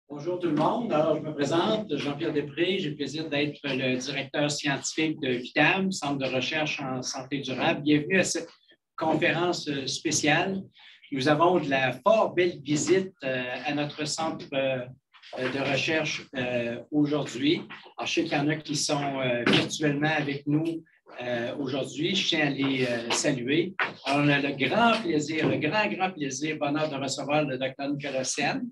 Bonjour tout le monde. Alors, je me présente, Jean-Pierre Després. J'ai le plaisir d'être le directeur scientifique de VITAM, Centre de recherche en santé durable. Bienvenue à cette conférence spéciale. Nous avons de la fort belle visite à notre centre de recherche aujourd'hui. Alors, je sais qu'il y en a qui sont virtuellement avec nous aujourd'hui. Je tiens à les saluer. Alors, on a le grand plaisir, grand plaisir, bonheur de recevoir le Dr Nicolas Sen,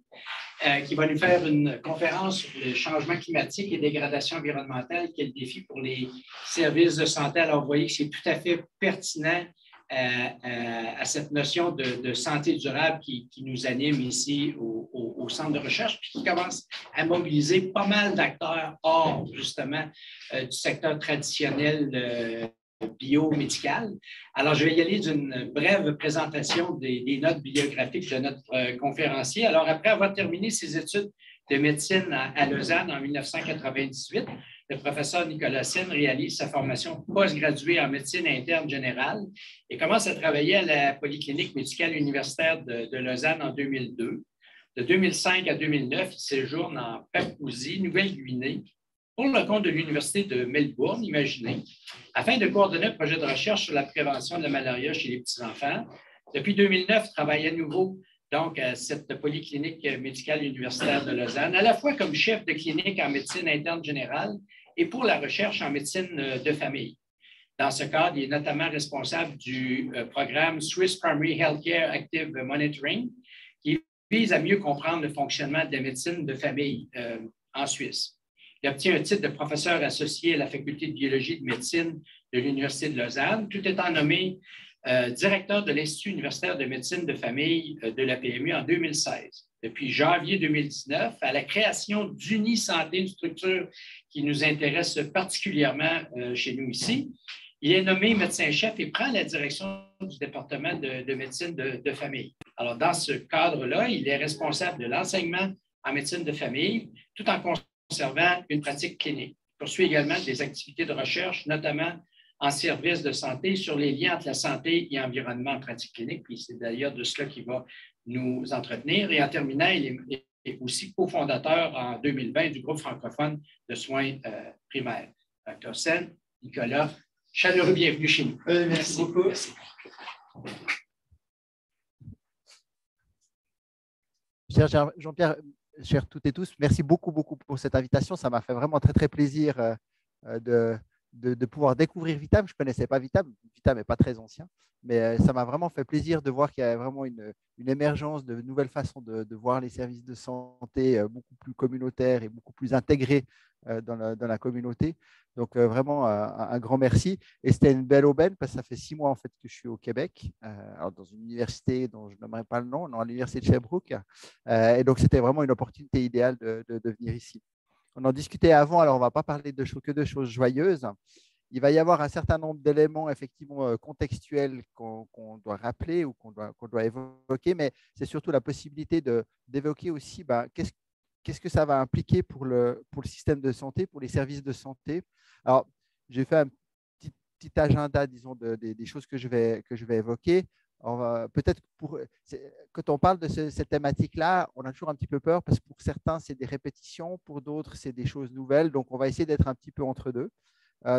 qui va nous faire une conférence sur le changement climatique et dégradation environnementale, qui est le défi pour les services de santé. Alors, vous voyez que c'est tout à fait pertinent à cette notion de santé durable qui nous anime ici au centre de recherche, puis qui commence à mobiliser pas mal d'acteurs hors, justement, du secteur traditionnel biomédical. Alors, je vais y aller d'une brève présentation des notes biographiques de notre conférencier. Alors, après avoir terminé ses études de médecine à Lausanne en 1998, le professeur Nicolas Sen réalise sa formation postgraduée en médecine interne générale et commence à travailler à la Polyclinique médicale universitaire de Lausanne en 2002. De 2005 à 2009, il séjourne en Papouasie, Nouvelle-Guinée, pour le compte de l'Université de Melbourne, imaginez, afin de coordonner un projet de recherche sur la prévention de la malaria chez les petits-enfants. Depuis 2009, il travaille à nouveau donc, à cette polyclinique médicale universitaire de Lausanne, à la fois comme chef de clinique en médecine interne générale et pour la recherche en médecine de famille. Dans ce cadre, il est notamment responsable du programme Swiss Primary Healthcare Active Monitoring, qui vise à mieux comprendre le fonctionnement de la médecine de famille en Suisse. Il obtient un titre de professeur associé à la faculté de biologie et de médecine de l'Université de Lausanne, tout étant nommé directeur de l'Institut universitaire de médecine de famille de la PMU en 2016. Depuis janvier 2019, à la création d'Unisanté, une structure qui nous intéresse particulièrement chez nous ici, il est nommé médecin-chef et prend la direction du département de médecine de famille. Alors, dans ce cadre-là, il est responsable de l'enseignement en médecine de famille, tout en conservant une pratique clinique. Il poursuit également des activités de recherche, notamment en service de santé, sur les liens entre la santé et l'environnement en pratique clinique. Puis c'est d'ailleurs de cela qu'il va nous entretenir. Et en terminant, il est aussi cofondateur en 2020 du groupe francophone de soins primaires. Dr Sen, Nicolas, chaleureux bienvenue chez nous. Merci beaucoup. Merci. Cher Jean-Pierre, chers toutes et tous, merci beaucoup pour cette invitation. Ça m'a fait vraiment très plaisir de pouvoir découvrir VITAM. Je ne connaissais pas VITAM. VITAM n'est pas très ancien, mais ça m'a vraiment fait plaisir de voir qu'il y a vraiment une émergence de nouvelles façons de voir les services de santé beaucoup plus communautaires et beaucoup plus intégrés dans la communauté. Donc, vraiment, un grand merci. Et c'était une belle aubaine parce que ça fait 6 mois en fait, que je suis au Québec, alors dans une université dont je n'aimerais pas le nom, dans l'université de Sherbrooke. Et donc, c'était vraiment une opportunité idéale de venir ici. On en discutait avant, alors on ne va pas parler que de choses joyeuses. Il va y avoir un certain nombre d'éléments effectivement contextuels qu'on doit rappeler ou qu'on doit évoquer, mais c'est surtout la possibilité d'évoquer aussi qu'est-ce que ça va impliquer pour le système de santé, pour les services de santé. Alors, j'ai fait un petit agenda, disons, des choses que je vais évoquer. Peut-être quand on parle de cette thématique-là, on a toujours un petit peu peur parce que pour certains, c'est des répétitions, pour d'autres, c'est des choses nouvelles. Donc, on va essayer d'être un petit peu entre deux.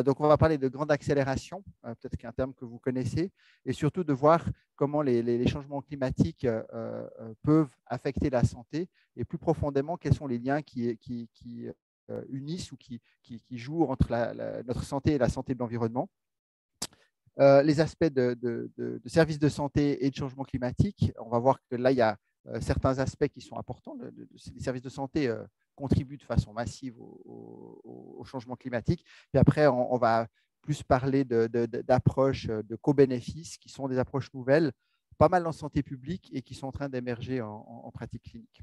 Donc, on va parler de grande accélération, peut-être qu'un terme que vous connaissez, et surtout de voir comment les changements climatiques peuvent affecter la santé et plus profondément, quels sont les liens qui unissent ou qui jouent entre notre santé et la santé de l'environnement. Les aspects de services de santé et de changement climatique. On va voir que là, il y a certains aspects qui sont importants. Les services de santé contribuent de façon massive au changement climatique. Puis après, on va plus parler d'approches de co-bénéfices qui sont des approches nouvelles, pas mal en santé publique et qui sont en train d'émerger en pratique clinique.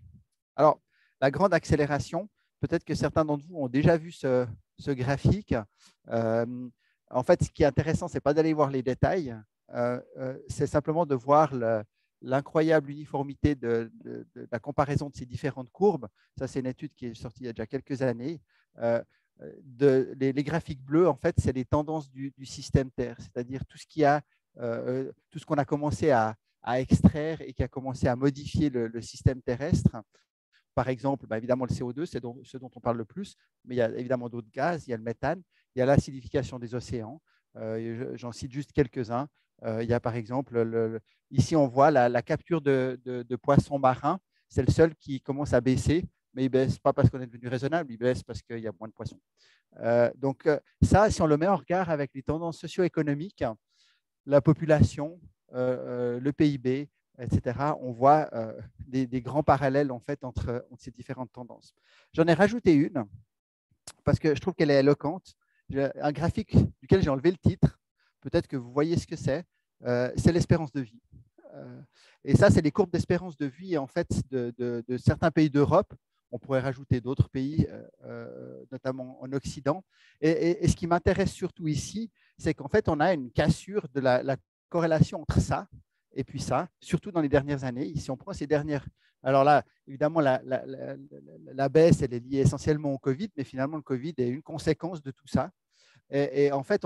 Alors, la grande accélération, peut-être que certains d'entre vous ont déjà vu ce graphique. En fait, ce qui est intéressant, ce n'est pas d'aller voir les détails, c'est simplement de voir l'incroyable uniformité de la comparaison de ces différentes courbes. Ça, c'est une étude qui est sortie il y a déjà quelques années. Les graphiques bleus, en fait, c'est les tendances du système Terre, c'est-à-dire tout ce qu'on a commencé à extraire et qui a commencé à modifier le système terrestre. par exemple, évidemment, le CO2, c'est ce dont on parle le plus, mais il y a évidemment d'autres gaz, il y a le méthane, il y a l'acidification des océans. J'en cite juste quelques-uns. Il y a par exemple, ici on voit la capture de poissons marins. C'est le seul qui commence à baisser, mais il ne baisse pas parce qu'on est devenu raisonnable, il baisse parce qu'il y a moins de poissons. Donc ça, si on le met en regard avec les tendances socio-économiques, la population, le PIB, etc., on voit des grands parallèles en fait entre ces différentes tendances. J'en ai rajouté une parce que je trouve qu'elle est éloquente. Un graphique duquel j'ai enlevé le titre, peut-être que vous voyez ce que c'est l'espérance de vie. Et ça, c'est les courbes d'espérance de vie en fait, de certains pays d'Europe. On pourrait rajouter d'autres pays, notamment en Occident. Et ce qui m'intéresse surtout ici, c'est qu'en fait, on a une cassure de la corrélation entre ça et puis ça, surtout dans les dernières années. Si on prend ces dernières… Alors là, évidemment, la baisse, elle est liée essentiellement au Covid, mais finalement, le Covid est une conséquence de tout ça. Et en fait,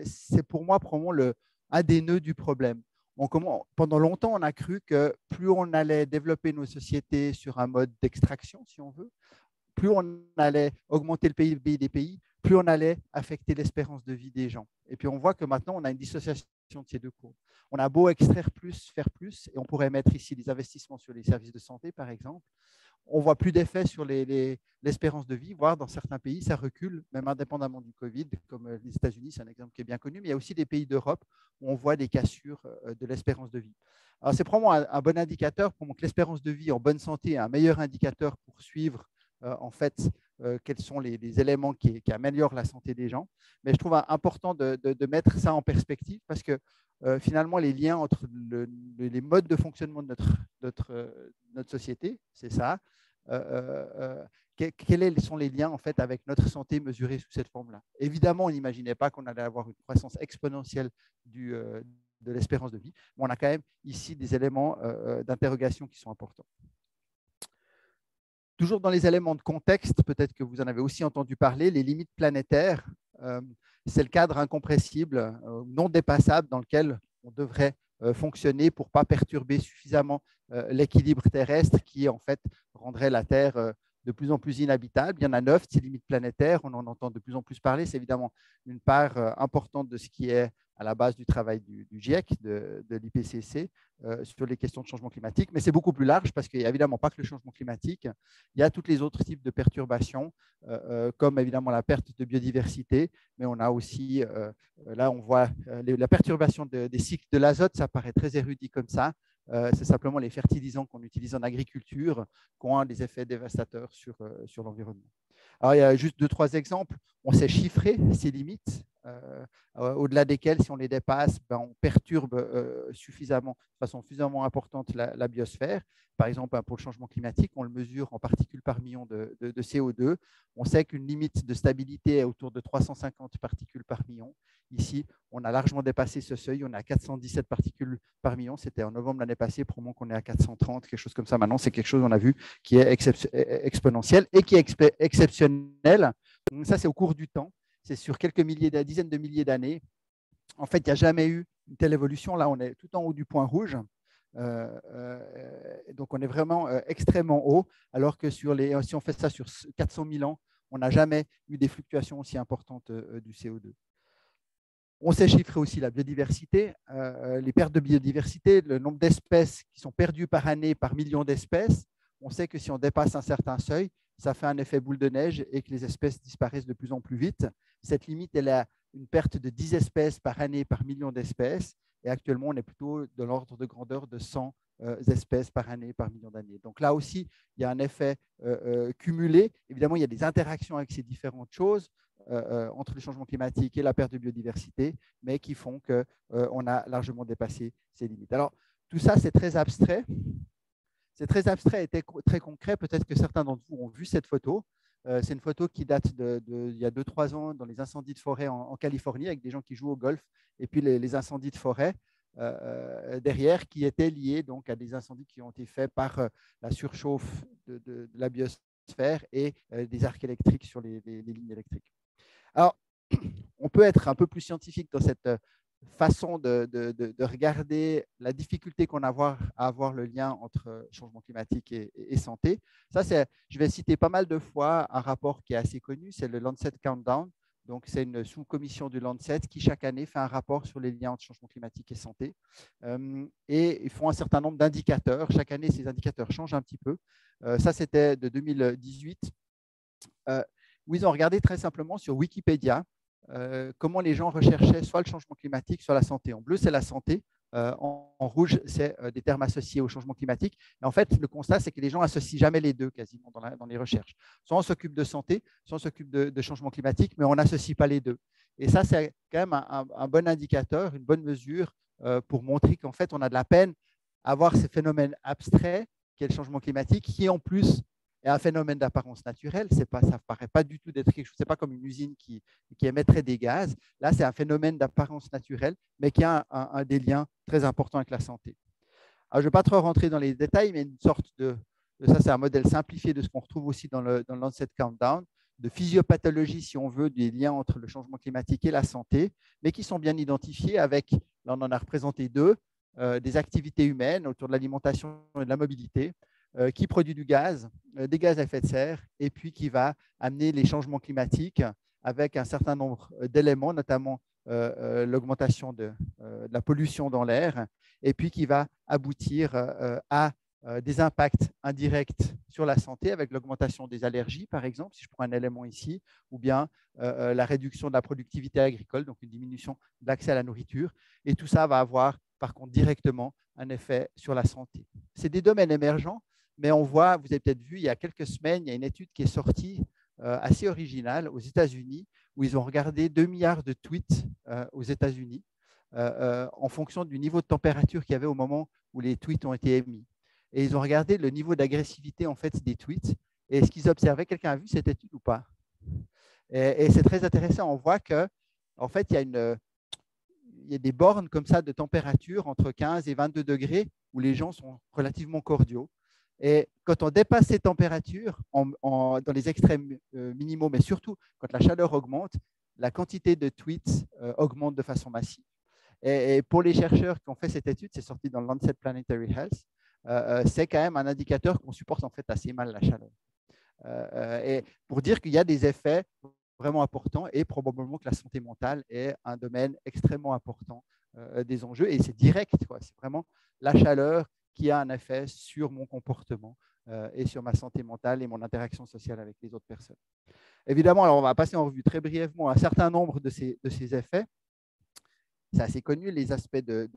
c'est pour moi probablement un des nœuds du problème. Pendant longtemps, on a cru que plus on allait développer nos sociétés sur un mode d'extraction, si on veut, plus on allait augmenter le PIB des pays, plus on allait affecter l'espérance de vie des gens. Et puis on voit que maintenant, on a une dissociation de ces deux courbes. On a beau extraire plus, faire plus, et on pourrait mettre ici des investissements sur les services de santé, par exemple. On ne voit plus d'effet sur l'espérance de vie, voire dans certains pays, ça recule, même indépendamment du Covid, comme les États-Unis, c'est un exemple qui est bien connu, mais il y a aussi des pays d'Europe où on voit des cassures de l'espérance de vie. Alors, c'est probablement un bon indicateur pour que l'espérance de vie en bonne santé est un meilleur indicateur pour suivre en fait quels sont les éléments qui améliorent la santé des gens. Mais je trouve important de mettre ça en perspective parce que finalement, les liens entre les modes de fonctionnement de notre société, c'est ça. Quels sont les liens en fait avec notre santé mesurée sous cette forme-là? Évidemment, on n'imaginait pas qu'on allait avoir une croissance exponentielle de l'espérance de vie, mais on a quand même ici des éléments d'interrogation qui sont importants. Toujours dans les éléments de contexte, peut-être que vous en avez aussi entendu parler, les limites planétaires, c'est le cadre incompressible, non dépassable dans lequel on devrait fonctionner pour ne pas perturber suffisamment l'équilibre terrestre qui, en fait, rendrait la Terre de plus en plus inhabitable. Il y en a 9, ces limites planétaires, on en entend de plus en plus parler. C'est évidemment une part importante de ce qui est à la base du travail du GIEC, de l'IPCC, sur les questions de changement climatique. Mais c'est beaucoup plus large parce qu'il n'y a évidemment pas que le changement climatique. Il y a tous les autres types de perturbations, comme évidemment la perte de biodiversité, mais on a aussi, là on voit la perturbation des cycles de l'azote, ça paraît très érudit comme ça. C'est simplement les fertilisants qu'on utilise en agriculture qui ont des effets dévastateurs sur l'environnement. Alors, il y a juste 2-3 exemples. On sait chiffrer ces limites, au-delà desquelles, si on les dépasse, on perturbe de façon suffisamment importante la biosphère. Par exemple, pour le changement climatique, on le mesure en particules par million de CO2. On sait qu'une limite de stabilité est autour de 350 particules par million. Ici, on a largement dépassé ce seuil. On est à 417 particules par million. C'était en novembre l'année passée. Pour moi, qu'on est à 430, quelque chose comme ça. Maintenant, c'est quelque chose, on a vu, qui est exponentiel et qui est exceptionnel. Donc, ça, c'est au cours du temps. C'est sur quelques dizaines de milliers d'années. En fait, il n'y a jamais eu une telle évolution. Là, on est tout en haut du point rouge. Donc, on est vraiment extrêmement haut, alors que si on fait ça sur 400 000 ans, on n'a jamais eu des fluctuations aussi importantes du CO2. On sait chiffrer aussi la biodiversité, les pertes de biodiversité, le nombre d'espèces qui sont perdues par année par million d'espèces. On sait que si on dépasse un certain seuil, ça fait un effet boule de neige et que les espèces disparaissent de plus en plus vite. Cette limite, elle a une perte de 10 espèces par année par million d'espèces. Et actuellement, on est plutôt de l'ordre de grandeur de 100 espèces par année par million d'années. Donc là aussi, il y a un effet cumulé. Évidemment, il y a des interactions avec ces différentes choses entre le changement climatique et la perte de biodiversité, mais qui font qu'on a largement dépassé ces limites. Alors, tout ça, c'est très abstrait. C'est très abstrait et très concret. Peut-être que certains d'entre vous ont vu cette photo. C'est une photo qui date il y a 2-3 ans dans les incendies de forêt en Californie avec des gens qui jouent au golf et puis les incendies de forêt derrière qui étaient liés donc, à des incendies qui ont été faits par la surchauffe de la biosphère et des arcs électriques sur les lignes électriques. Alors, on peut être un peu plus scientifique dans façon de regarder la difficulté qu'on a à avoir le lien entre changement climatique et santé. Ça, je vais citer pas mal de fois un rapport qui est assez connu, c'est le Lancet Countdown. Donc, c'est une sous-commission du Lancet qui, chaque année, fait un rapport sur les liens entre changement climatique et santé. Et ils font un certain nombre d'indicateurs. Chaque année, ces indicateurs changent un petit peu. Ça, c'était de 2018, où ils ont regardé très simplement sur Wikipédia comment les gens recherchaient soit le changement climatique, soit la santé. En bleu, c'est la santé. En rouge, c'est des termes associés au changement climatique. Et en fait, le constat, c'est que les gens associent jamais les deux quasiment dans les recherches. Soit on s'occupe de santé, soit on s'occupe de changement climatique, mais on n'associe pas les deux. Et ça, c'est quand même un bon indicateur, une bonne mesure pour montrer qu'en fait, on a de la peine à voir ces phénomènes abstraits, qu'est le changement climatique, qui en plus est un phénomène d'apparence naturelle. Ça ne paraît pas du tout d'être quelque chose. Ce n'est pas comme une usine qui émettrait des gaz. Là, c'est un phénomène d'apparence naturelle, mais qui a des liens très importants avec la santé. Alors, je ne vais pas trop rentrer dans les détails, mais une sorte ça, c'est un modèle simplifié de ce qu'on retrouve aussi dans le Lancet Countdown, de physiopathologie, si on veut, des liens entre le changement climatique et la santé, mais qui sont bien identifiés avec, là, on en a représenté deux, des activités humaines autour de l'alimentation et de la mobilité, qui produit du gaz, des gaz à effet de serre, et puis qui va amener les changements climatiques avec un certain nombre d'éléments, notamment l'augmentation de la pollution dans l'air, et puis qui va aboutir à des impacts indirects sur la santé avec l'augmentation des allergies, par exemple, si je prends un élément ici, ou bien la réduction de la productivité agricole, donc une diminution de l'accès à la nourriture. Et tout ça va avoir, par contre, directement un effet sur la santé. C'est des domaines émergents, mais on voit, vous avez peut-être vu, il y a quelques semaines, il y a une étude qui est sortie assez originale aux États-Unis, où ils ont regardé 2 milliards de tweets aux États-Unis en fonction du niveau de température qu'il y avait au moment où les tweets ont été émis. Et ils ont regardé le niveau d'agressivité en fait, des tweets. Et ce qu'ils observaient, quelqu'un a vu cette étude ou pas? Et c'est très intéressant. On voit qu'en fait, il y a des bornes comme ça de température entre 15 et 22 degrés où les gens sont relativement cordiaux. Et quand on dépasse ces températures dans les extrêmes minimaux, mais surtout quand la chaleur augmente, la quantité de tweets augmente de façon massive. Et pour les chercheurs qui ont fait cette étude, c'est sorti dans le Lancet Planetary Health, c'est quand même un indicateur qu'on supporte en fait assez mal la chaleur. Et pour dire qu'il y a des effets vraiment importants et probablement que la santé mentale est un domaine extrêmement important des enjeux. Et c'est direct, c'est vraiment la chaleur qui a un effet sur mon comportement et sur ma santé mentale et mon interaction sociale avec les autres personnes. Évidemment, alors on va passer en revue très brièvement un certain nombre de ces effets. C'est assez connu, les aspects de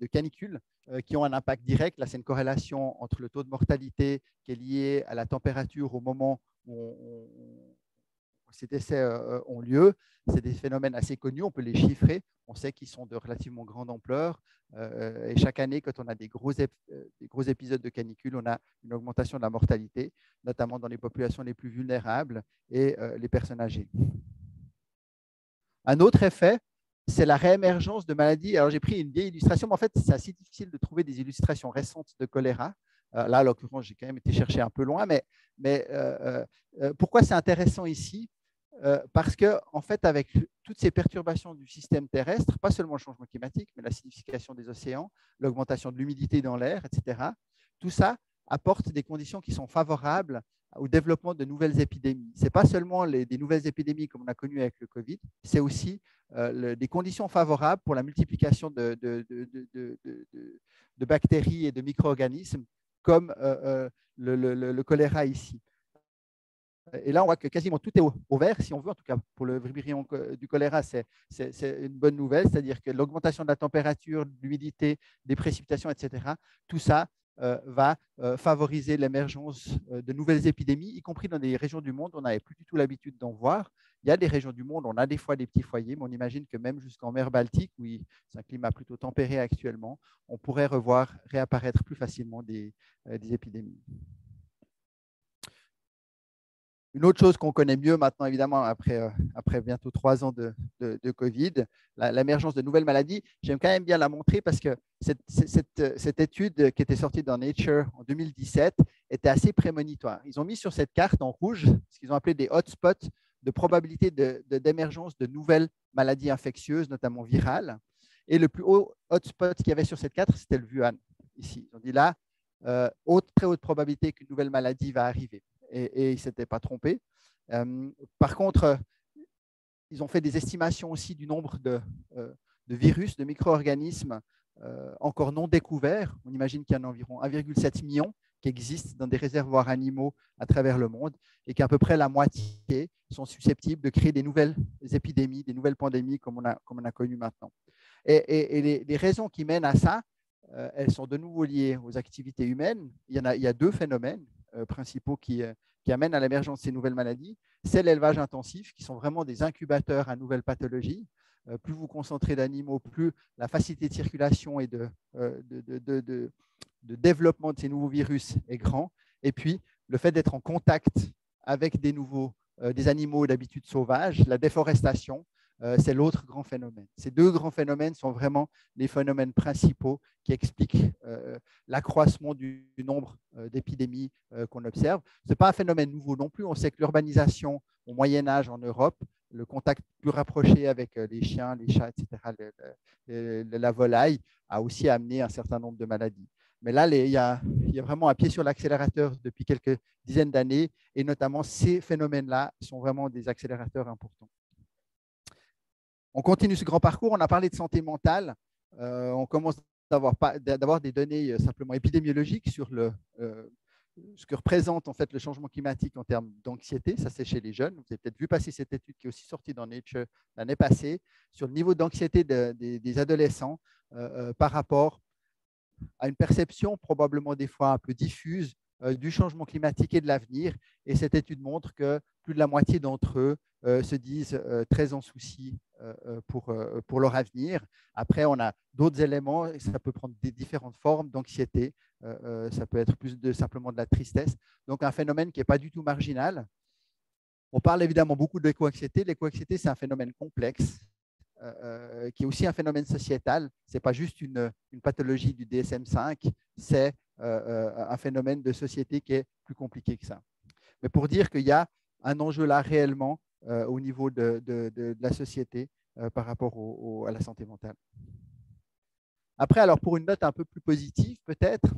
canicule qui ont un impact direct. Là, c'est une corrélation entre le taux de mortalité qui est lié à la température au moment où ces décès ont lieu. C'est des phénomènes assez connus, on peut les chiffrer. On sait qu'ils sont de relativement grande ampleur. Et chaque année, quand on a des gros épisodes de canicule, on a une augmentation de la mortalité, notamment dans les populations les plus vulnérables et les personnes âgées. Un autre effet, c'est la réémergence de maladies. Alors, j'ai pris une vieille illustration, mais en fait, c'est assez difficile de trouver des illustrations récentes de choléra. Là, en l'occurrence, j'ai quand même été chercher un peu loin, mais pourquoi c'est intéressant ici? Parce que, en fait, avec toutes ces perturbations du système terrestre, pas seulement le changement climatique, mais l'acidification des océans, l'augmentation de l'humidité dans l'air, etc., tout ça apporte des conditions qui sont favorables au développement de nouvelles épidémies. Ce n'est pas seulement des nouvelles épidémies comme on a connu avec le Covid, c'est aussi des conditions favorables pour la multiplication de bactéries et de micro-organismes comme le choléra ici. Et là, on voit que quasiment tout est au vert, si on veut, en tout cas pour le virion du choléra, c'est une bonne nouvelle, c'est-à-dire que l'augmentation de la température, de l'humidité, des précipitations, etc., tout ça va favoriser l'émergence de nouvelles épidémies, y compris dans des régions du monde où on n'avait plus du tout l'habitude d'en voir. Il y a des régions du monde, on a des fois des petits foyers, mais on imagine que même jusqu'en mer Baltique, où c'est un climat plutôt tempéré actuellement, on pourrait revoir réapparaître plus facilement des épidémies. Une autre chose qu'on connaît mieux maintenant, évidemment, après bientôt 3 ans de Covid, l'émergence de nouvelles maladies, j'aime quand même bien la montrer parce que cette étude qui était sortie dans Nature en 2017 était assez prémonitoire. Ils ont mis sur cette carte en rouge ce qu'ils ont appelé des hotspots de probabilité d'émergence de nouvelles maladies infectieuses, notamment virales. Et le plus haut hotspot qu'il y avait sur cette carte, c'était le Wuhan, ici. Ils ont dit là, très haute probabilité qu'une nouvelle maladie va arriver. Et ils ne s'étaient pas trompés. Par contre, ils ont fait des estimations aussi du nombre de virus, de micro-organismes encore non découverts. On imagine qu'il y en a environ 1,7 million qui existent dans des réservoirs animaux à travers le monde et qu'à peu près la moitié sont susceptibles de créer des nouvelles épidémies, des nouvelles pandémies comme on a connu maintenant. Et les raisons qui mènent à ça, elles sont de nouveau liées aux activités humaines. Il y a deux phénomènes principaux qui amènent à l'émergence de ces nouvelles maladies. C'est l'élevage intensif, qui sont vraiment des incubateurs à nouvelles pathologies. Plus vous concentrez d'animaux, plus la facilité de circulation et de développement de ces nouveaux virus est grand. Et puis, le fait d'être en contact avec des animaux d'habitude sauvages, la déforestation, c'est l'autre grand phénomène. Ces deux grands phénomènes sont vraiment les phénomènes principaux qui expliquent l'accroissement du nombre d'épidémies qu'on observe. Ce n'est pas un phénomène nouveau non plus. On sait que l'urbanisation au Moyen-Âge en Europe, le contact plus rapproché avec les chiens, les chats, etc., la volaille, a aussi amené un certain nombre de maladies. Mais là, il y a vraiment un pied sur l'accélérateur depuis quelques dizaines d'années, et notamment ces phénomènes-là sont vraiment des accélérateurs importants. On continue ce grand parcours. On a parlé de santé mentale. On commence d'avoir des données simplement épidémiologiques sur ce que représente en fait le changement climatique en termes d'anxiété. Ça, c'est chez les jeunes. Vous avez peut-être vu passer cette étude qui est aussi sortie dans Nature l'année passée sur le niveau d'anxiété des adolescents par rapport à une perception probablement des fois un peu diffuse du changement climatique et de l'avenir. Et cette étude montre que plus de la moitié d'entre eux se disent très en souci pour leur avenir. Après, on a d'autres éléments, ça peut prendre des différentes formes d'anxiété, ça peut être simplement de la tristesse. Donc, un phénomène qui n'est pas du tout marginal. On parle évidemment beaucoup de l'éco-anxiété. L'éco-anxiété, c'est un phénomène complexe qui est aussi un phénomène sociétal. Ce n'est pas juste une pathologie du DSM-5, c'est un phénomène de société qui est plus compliqué que ça. Mais pour dire qu'il y a un enjeu là réellement au niveau de la société par rapport à la santé mentale. Après, alors pour une note un peu plus positive peut-être,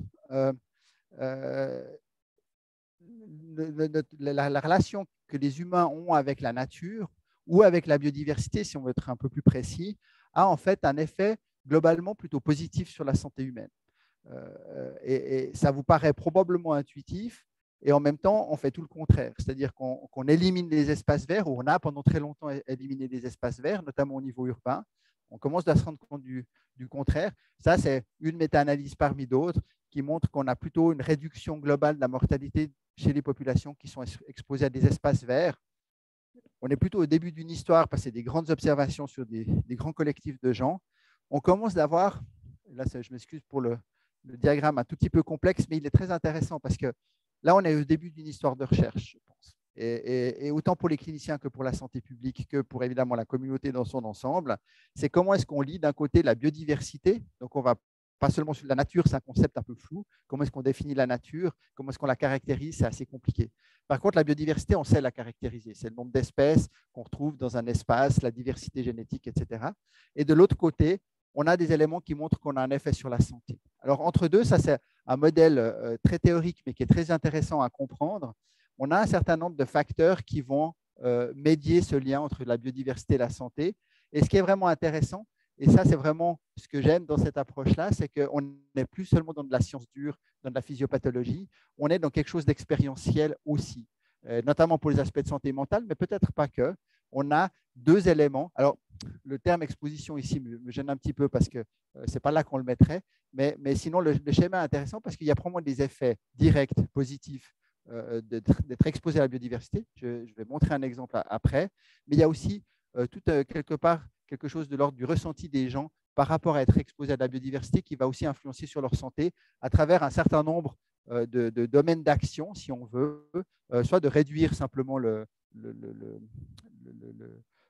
la relation que les humains ont avec la nature ou avec la biodiversité, si on veut être un peu plus précis, a en fait un effet globalement plutôt positif sur la santé humaine. Et ça vous paraît probablement intuitif, et en même temps, on fait tout le contraire. C'est-à-dire qu'on élimine les espaces verts, ou on a pendant très longtemps éliminé des espaces verts, notamment au niveau urbain. On commence à se rendre compte du contraire. Ça, c'est une méta-analyse parmi d'autres qui montre qu'on a plutôt une réduction globale de la mortalité chez les populations qui sont exposées à des espaces verts. On est plutôt au début d'une histoire, parce que c'est des grandes observations sur des grands collectifs de gens. On commence d'avoir, là je m'excuse pour le diagramme un tout petit peu complexe, mais il est très intéressant parce que là, on est au début d'une histoire de recherche, je pense. Et autant pour les cliniciens que pour la santé publique, que pour évidemment la communauté dans son ensemble, c'est comment est-ce qu'on lie d'un côté la biodiversité, donc on va pas seulement sur la nature, c'est un concept un peu flou. Comment est-ce qu'on définit la nature? Comment est-ce qu'on la caractérise? C'est assez compliqué. Par contre, la biodiversité, on sait la caractériser. C'est le nombre d'espèces qu'on retrouve dans un espace, la diversité génétique, etc. Et de l'autre côté, on a des éléments qui montrent qu'on a un effet sur la santé. Alors, entre deux, ça, c'est un modèle très théorique, mais qui est très intéressant à comprendre. On a un certain nombre de facteurs qui vont médier ce lien entre la biodiversité et la santé. Et ce qui est vraiment intéressant, et ça, c'est vraiment ce que j'aime dans cette approche-là, c'est qu'on n'est plus seulement dans de la science dure, dans de la physiopathologie, on est dans quelque chose d'expérientiel aussi, notamment pour les aspects de santé mentale, mais peut-être pas que. On a deux éléments. Alors, le terme exposition ici me gêne un petit peu parce que ce n'est pas là qu'on le mettrait, mais sinon, le schéma est intéressant parce qu'il y a probablement des effets directs, positifs, d'être exposé à la biodiversité. Je vais montrer un exemple après, mais il y a aussi quelque part quelque chose de l'ordre du ressenti des gens par rapport à être exposé à la biodiversité qui va aussi influencer sur leur santé à travers un certain nombre de domaines d'action, si on veut, soit de réduire simplement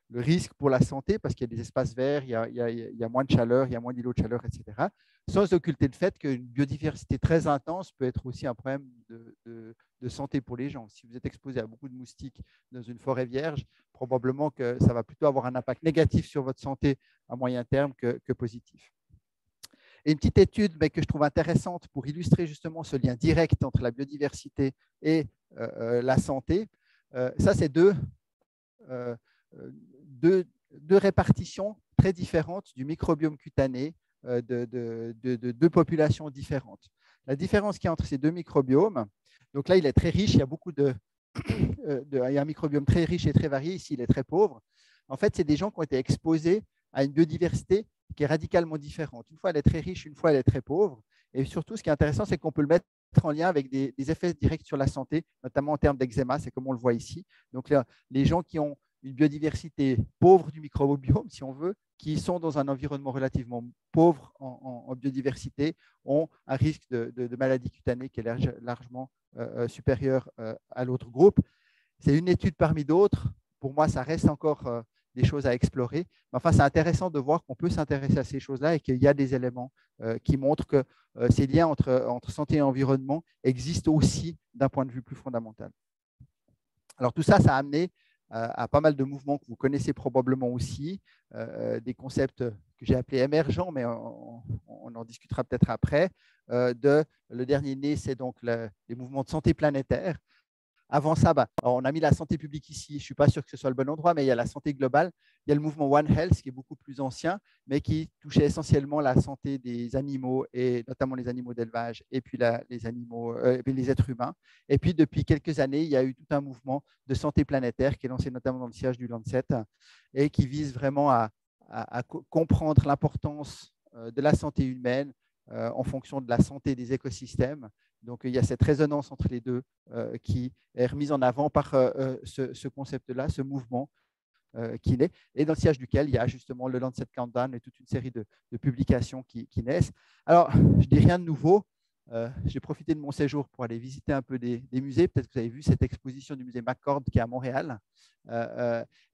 le risque pour la santé, parce qu'il y a des espaces verts, il y a moins de chaleur, il y a moins d'îlots de chaleur, etc., sans occulter le fait qu'une biodiversité très intense peut être aussi un problème de santé pour les gens. Si vous êtes exposé à beaucoup de moustiques dans une forêt vierge, probablement que ça va plutôt avoir un impact négatif sur votre santé à moyen terme que positif. Et une petite étude mais que je trouve intéressante pour illustrer justement ce lien direct entre la biodiversité et la santé, ça c'est deux répartitions très différentes du microbiome cutané de deux populations différentes. La différence qu'il y a entre ces deux microbiomes, donc là il est très riche, il y a beaucoup il y a un microbiome très riche et très varié, ici il est très pauvre. En fait, c'est des gens qui ont été exposés à une biodiversité qui est radicalement différente. Une fois elle est très riche, une fois elle est très pauvre. Et surtout, ce qui est intéressant, c'est qu'on peut le mettre en lien avec des effets directs sur la santé, notamment en termes d'eczéma, c'est comme on le voit ici. Donc, les gens qui ont une biodiversité pauvre du microbiome, si on veut, qui sont dans un environnement relativement pauvre en biodiversité, ont un risque de maladie cutanée qui est largement supérieur à l'autre groupe. C'est une étude parmi d'autres. Pour moi, ça reste encore des choses à explorer. Mais enfin, c'est intéressant de voir qu'on peut s'intéresser à ces choses-là et qu'il y a des éléments qui montrent que ces liens entre santé et environnement existent aussi d'un point de vue plus fondamental. Alors tout ça, ça a amené à pas mal de mouvements que vous connaissez probablement aussi, des concepts que j'ai appelés émergents, mais on en discutera peut-être après. Le dernier né, c'est donc les mouvements de santé planétaire. Avant ça, on a mis la santé publique ici. Je ne suis pas sûr que ce soit le bon endroit, mais il y a la santé globale. Il y a le mouvement One Health, qui est beaucoup plus ancien, mais qui touchait essentiellement la santé des animaux, et notamment les animaux d'élevage, et puis les êtres humains. Et puis, depuis quelques années, il y a eu tout un mouvement de santé planétaire qui est lancé notamment dans le sillage du Lancet et qui vise vraiment à comprendre l'importance de la santé humaine en fonction de la santé des écosystèmes. Donc, il y a cette résonance entre les deux qui est remise en avant par ce concept-là, ce mouvement qui naît, et dans le sillage duquel il y a justement le Lancet Countdown et toute une série de publications qui naissent. Alors, je ne dis rien de nouveau. J'ai profité de mon séjour pour aller visiter un peu des musées. Peut-être que vous avez vu cette exposition du musée McCord qui est à Montréal.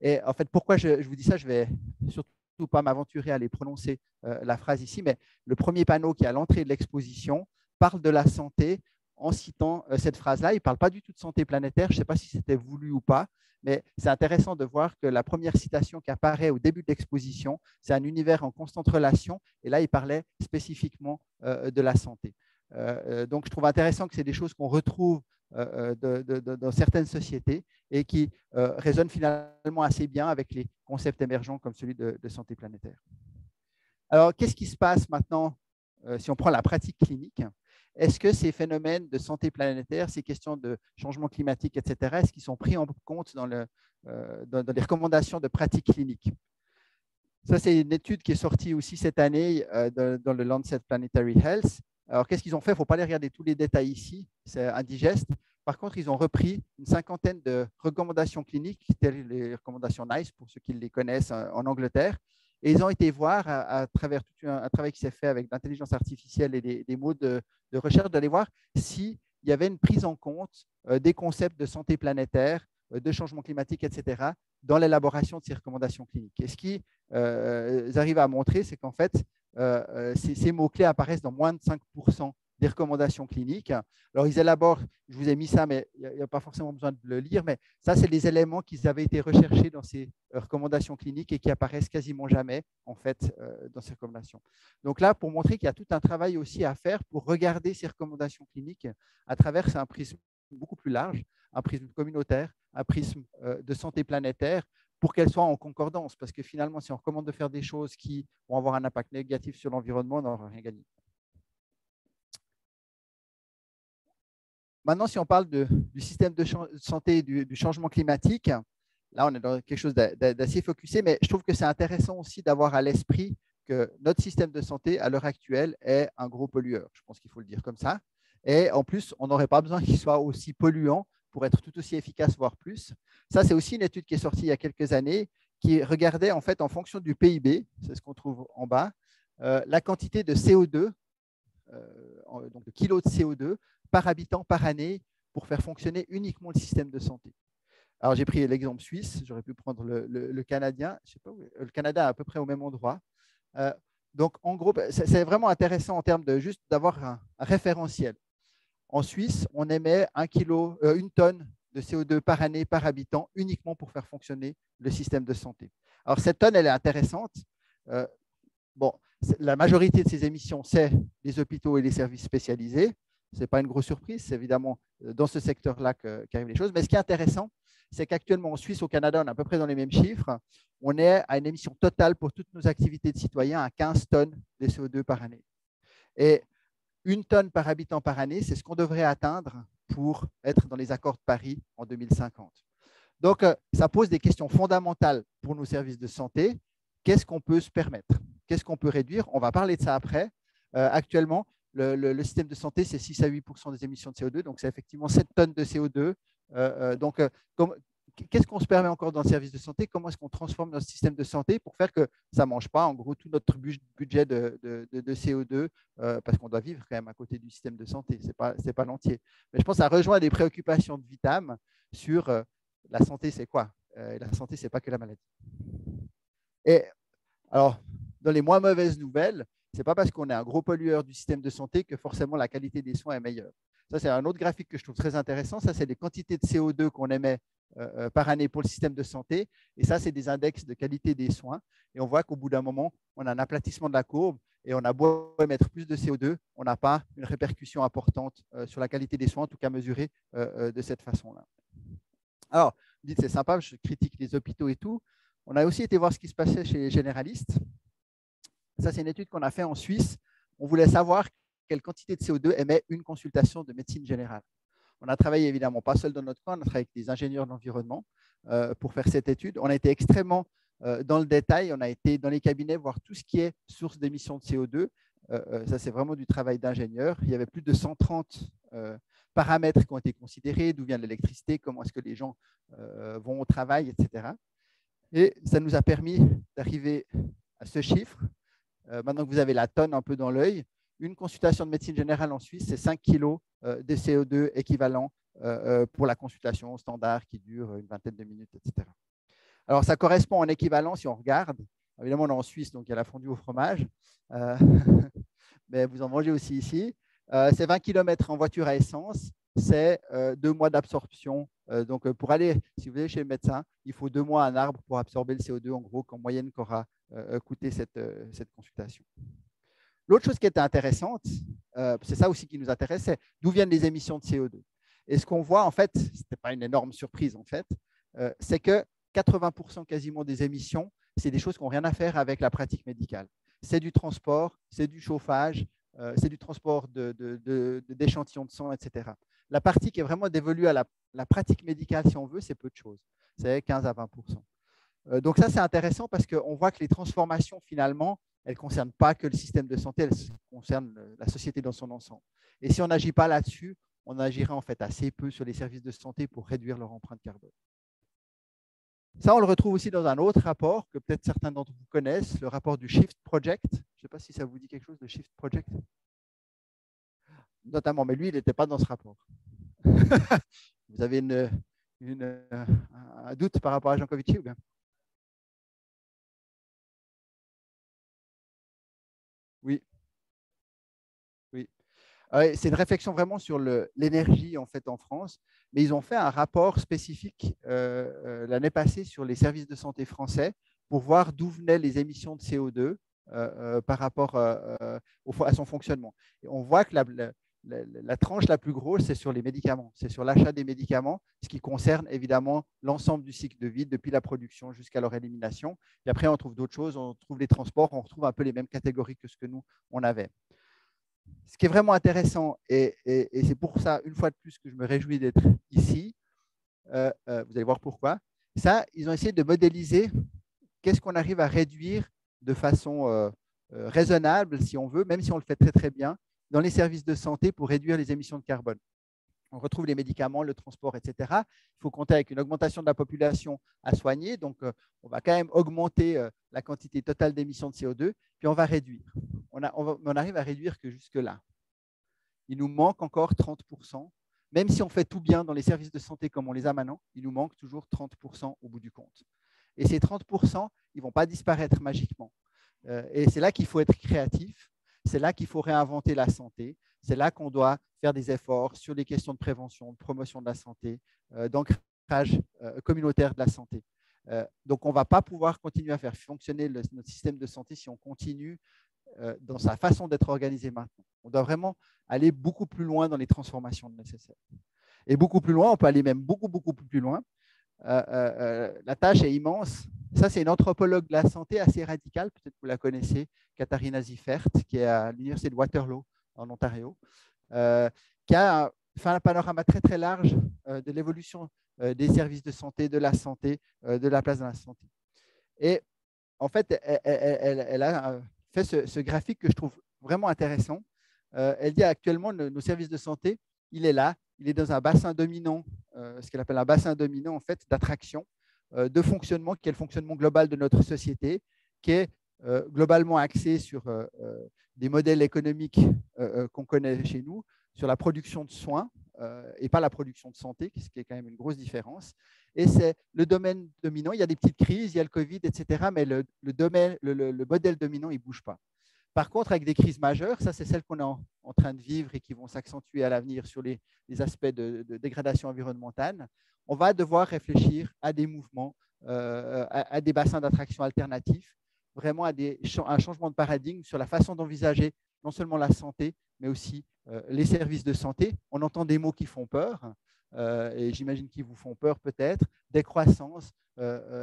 Et en fait, pourquoi je vous dis ça, je vais surtout pas m'aventurer à aller prononcer la phrase ici, mais le premier panneau qui est à l'entrée de l'exposition parle de la santé en citant cette phrase-là. Il ne parle pas du tout de santé planétaire. Je ne sais pas si c'était voulu ou pas, mais c'est intéressant de voir que la première citation qui apparaît au début de l'exposition, c'est un univers en constante relation. Et là, il parlait spécifiquement de la santé. Donc, je trouve intéressant que c'est des choses qu'on retrouve dans certaines sociétés et qui résonnent finalement assez bien avec les concepts émergents comme celui de santé planétaire. Alors, qu'est-ce qui se passe maintenant si on prend la pratique clinique? Est-ce que ces phénomènes de santé planétaire, ces questions de changement climatique, etc., est-ce qu'ils sont pris en compte dans les recommandations de pratique clinique? Ça, c'est une étude qui est sortie aussi cette année dans le Lancet Planetary Health. Alors, qu'est-ce qu'ils ont fait? Il ne faut pas les regarder tous les détails ici, c'est indigeste. Par contre, ils ont repris une cinquantaine de recommandations cliniques, telles les recommandations NICE, pour ceux qui les connaissent en Angleterre. Et ils ont été voir, à travers tout un travail qui s'est fait avec l'intelligence artificielle et des mots de recherche, d'aller voir s'il y avait une prise en compte des concepts de santé planétaire, de changement climatique, etc., dans l'élaboration de ces recommandations cliniques. Et ce qu'ils arrivent à montrer, c'est qu'en fait, ces mots-clés apparaissent dans moins de 5% des recommandations cliniques. Alors, ils élaborent, je vous ai mis ça, mais il n'y a pas forcément besoin de le lire, mais ça, c'est les éléments qui avaient été recherchés dans ces recommandations cliniques et qui apparaissent quasiment jamais, en fait, dans ces recommandations. Donc là, pour montrer qu'il y a tout un travail aussi à faire pour regarder ces recommandations cliniques à travers un prisme beaucoup plus large, un prisme communautaire, un prisme de santé planétaire, pour qu'elles soient en concordance. Parce que finalement, si on recommande de faire des choses qui vont avoir un impact négatif sur l'environnement, on n'aura rien gagné. Maintenant, si on parle du système de santé et du changement climatique, là, on est dans quelque chose d'assez focusé, mais je trouve que c'est intéressant aussi d'avoir à l'esprit que notre système de santé, à l'heure actuelle, est un gros pollueur. Je pense qu'il faut le dire comme ça. Et en plus, on n'aurait pas besoin qu'il soit aussi polluant pour être tout aussi efficace, voire plus. Ça, c'est aussi une étude qui est sortie il y a quelques années, qui regardait en fait en fonction du PIB, c'est ce qu'on trouve en bas, la quantité de CO2, donc de kilos de CO2 par habitant par année pour faire fonctionner uniquement le système de santé. Alors, j'ai pris l'exemple suisse, j'aurais pu prendre le canadien. Je sais pas, le Canada est à peu près au même endroit. Donc, en gros, c'est vraiment intéressant en termes de juste d'avoir un référentiel. En Suisse, on émet 1 tonne de CO2 par année par habitant uniquement pour faire fonctionner le système de santé. Alors, cette tonne, elle est intéressante. Bon, la majorité de ces émissions, c'est les hôpitaux et les services spécialisés. Ce n'est pas une grosse surprise, c'est évidemment dans ce secteur-là qu'arrivent les choses. Mais ce qui est intéressant, c'est qu'actuellement en Suisse, au Canada, on est à peu près dans les mêmes chiffres. On est à une émission totale pour toutes nos activités de citoyens à 15 tonnes de CO2 par année. Et 1 tonne par habitant par année, c'est ce qu'on devrait atteindre pour être dans les accords de Paris en 2050. Donc, ça pose des questions fondamentales pour nos services de santé. Qu'est-ce qu'on peut se permettre? Qu'est-ce qu'on peut réduire? On va parler de ça après. Actuellement, le système de santé, c'est 6 à 8% des émissions de CO2, donc c'est effectivement 7 tonnes de CO2. Qu'est-ce qu'on se permet encore dans le service de santé? Comment est-ce qu'on transforme notre système de santé pour faire que ça ne mange pas, en gros, tout notre budget de CO2, parce qu'on doit vivre quand même à côté du système de santé, ce n'est pas l'entier. Mais je pense que ça rejoint les préoccupations de Vitam sur la santé, c'est quoi? La santé, ce n'est pas que la maladie. Et alors, dans les moins mauvaises nouvelles, ce n'est pas parce qu'on est un gros pollueur du système de santé que forcément la qualité des soins est meilleure. Ça, c'est un autre graphique que je trouve très intéressant. Ça, c'est les quantités de CO2 qu'on émet par année pour le système de santé. Et ça, c'est des index de qualité des soins. Et on voit qu'au bout d'un moment, on a un aplatissement de la courbe et on a beau émettre plus de CO2, on n'a pas une répercussion importante sur la qualité des soins, en tout cas mesurée de cette façon-là. Alors, vous dites, c'est sympa, je critique les hôpitaux et tout. On a aussi été voir ce qui se passait chez les généralistes. Ça, c'est une étude qu'on a faite en Suisse. On voulait savoir quelle quantité de CO2 émet une consultation de médecine générale. On a travaillé évidemment pas seul dans notre coin, on a travaillé avec des ingénieurs de l'environnement pour faire cette étude. On a été extrêmement dans le détail, on a été dans les cabinets voir tout ce qui est source d'émissions de CO2. Ça, c'est vraiment du travail d'ingénieur. Il y avait plus de 130 paramètres qui ont été considérés, d'où vient l'électricité, comment est-ce que les gens vont au travail, etc. Et ça nous a permis d'arriver à ce chiffre. Maintenant que vous avez la tonne un peu dans l'œil, une consultation de médecine générale en Suisse, c'est 5 kg de CO2 équivalent pour la consultation standard qui dure une vingtaine de minutes, etc. Alors, ça correspond en équivalent si on regarde. Évidemment, on est en Suisse, donc il y a la fondue au fromage. Mais vous en mangez aussi ici. C'est 20 km en voiture à essence. C'est 2 mois d'absorption. Donc, pour aller, si vous allez chez le médecin, il faut 2 mois à un arbre pour absorber le CO2, en gros, qu'en moyenne qu'aura coûté cette consultation. L'autre chose qui était intéressante, c'est ça aussi qui nous intéresse, c'est d'où viennent les émissions de CO2. Et ce qu'on voit, en fait, ce n'était pas une énorme surprise, en fait, c'est que 80% quasiment des émissions, c'est des choses qui n'ont rien à faire avec la pratique médicale. C'est du transport, c'est du chauffage, c'est du transport d'échantillons de sang, etc. La partie qui est vraiment dévolue à la pratique médicale, si on veut, c'est peu de choses. C'est 15 à 20%. Donc ça, c'est intéressant parce qu'on voit que les transformations, finalement, elles ne concernent pas que le système de santé, elles concernent la société dans son ensemble. Et si on n'agit pas là-dessus, on agirait en fait assez peu sur les services de santé pour réduire leur empreinte carbone. Ça, on le retrouve aussi dans un autre rapport que peut-être certains d'entre vous connaissent, le rapport du Shift Project. Je ne sais pas si ça vous dit quelque chose, le Shift Project. Notamment, mais lui, il n'était pas dans ce rapport. Vous avez un doute par rapport à Jancovici ou bien? Oui. Oui. C'est une réflexion vraiment sur l'énergie en fait en France, mais ils ont fait un rapport spécifique l'année passée sur les services de santé français pour voir d'où venaient les émissions de CO2 par rapport à son fonctionnement. Et on voit que la tranche la plus grosse, c'est sur les médicaments, c'est sur l'achat des médicaments, ce qui concerne évidemment l'ensemble du cycle de vie, depuis la production jusqu'à leur élimination. Et après, on trouve d'autres choses, on trouve les transports, on retrouve un peu les mêmes catégories que ce que nous, on avait. Ce qui est vraiment intéressant, et c'est pour ça, une fois de plus, que je me réjouis d'être ici, vous allez voir pourquoi, ça, ils ont essayé de modéliser qu'est-ce qu'on arrive à réduire de façon raisonnable, si on veut, même si on le fait très très bien, dans les services de santé pour réduire les émissions de carbone. On retrouve les médicaments, le transport, etc. Il faut compter avec une augmentation de la population à soigner. Donc, on va quand même augmenter la quantité totale d'émissions de CO2, puis on va réduire. On arrive à réduire que jusque-là. Il nous manque encore 30%. même si on fait tout bien dans les services de santé comme on les a maintenant, il nous manque toujours 30% au bout du compte. Et ces 30%, ils ne vont pas disparaître magiquement. Et c'est là qu'il faut être créatif, c'est là qu'il faut réinventer la santé, c'est là qu'on doit faire des efforts sur les questions de prévention, de promotion de la santé, d'ancrage communautaire de la santé. Donc, on ne va pas pouvoir continuer à faire fonctionner notre système de santé si on continue dans sa façon d'être organisé maintenant. On doit vraiment aller beaucoup plus loin dans les transformations nécessaires. Et beaucoup plus loin, on peut aller même beaucoup plus loin. La tâche est immense. Ça, c'est une anthropologue de la santé assez radicale, peut-être que vous la connaissez, Katharina Ziffert, qui est à l'Université de Waterloo, en Ontario, qui a fait un panorama très large de l'évolution des services de santé, de la santé, de la place dans la santé. Et en fait, elle a fait ce graphique que je trouve vraiment intéressant. Elle dit actuellement, nos services de santé, il est là, il est dans un bassin dominant, ce qu'elle appelle un bassin dominant en fait, d'attraction, de fonctionnement, qui est le fonctionnement global de notre société, qui est globalement axé sur des modèles économiques qu'on connaît chez nous, sur la production de soins et pas la production de santé, ce qui est quand même une grosse différence. Et c'est le domaine dominant. Il y a des petites crises, il y a le Covid, etc., mais le modèle dominant, il ne bouge pas. Par contre, avec des crises majeures, ça c'est celles qu'on est en train de vivre et qui vont s'accentuer à l'avenir sur les aspects de dégradation environnementale, on va devoir réfléchir à des mouvements, à des bassins d'attraction alternatifs, vraiment à un changement de paradigme sur la façon d'envisager non seulement la santé, mais aussi les services de santé. On entend des mots qui font peur, et j'imagine qu'ils vous font peur peut-être, décroissance,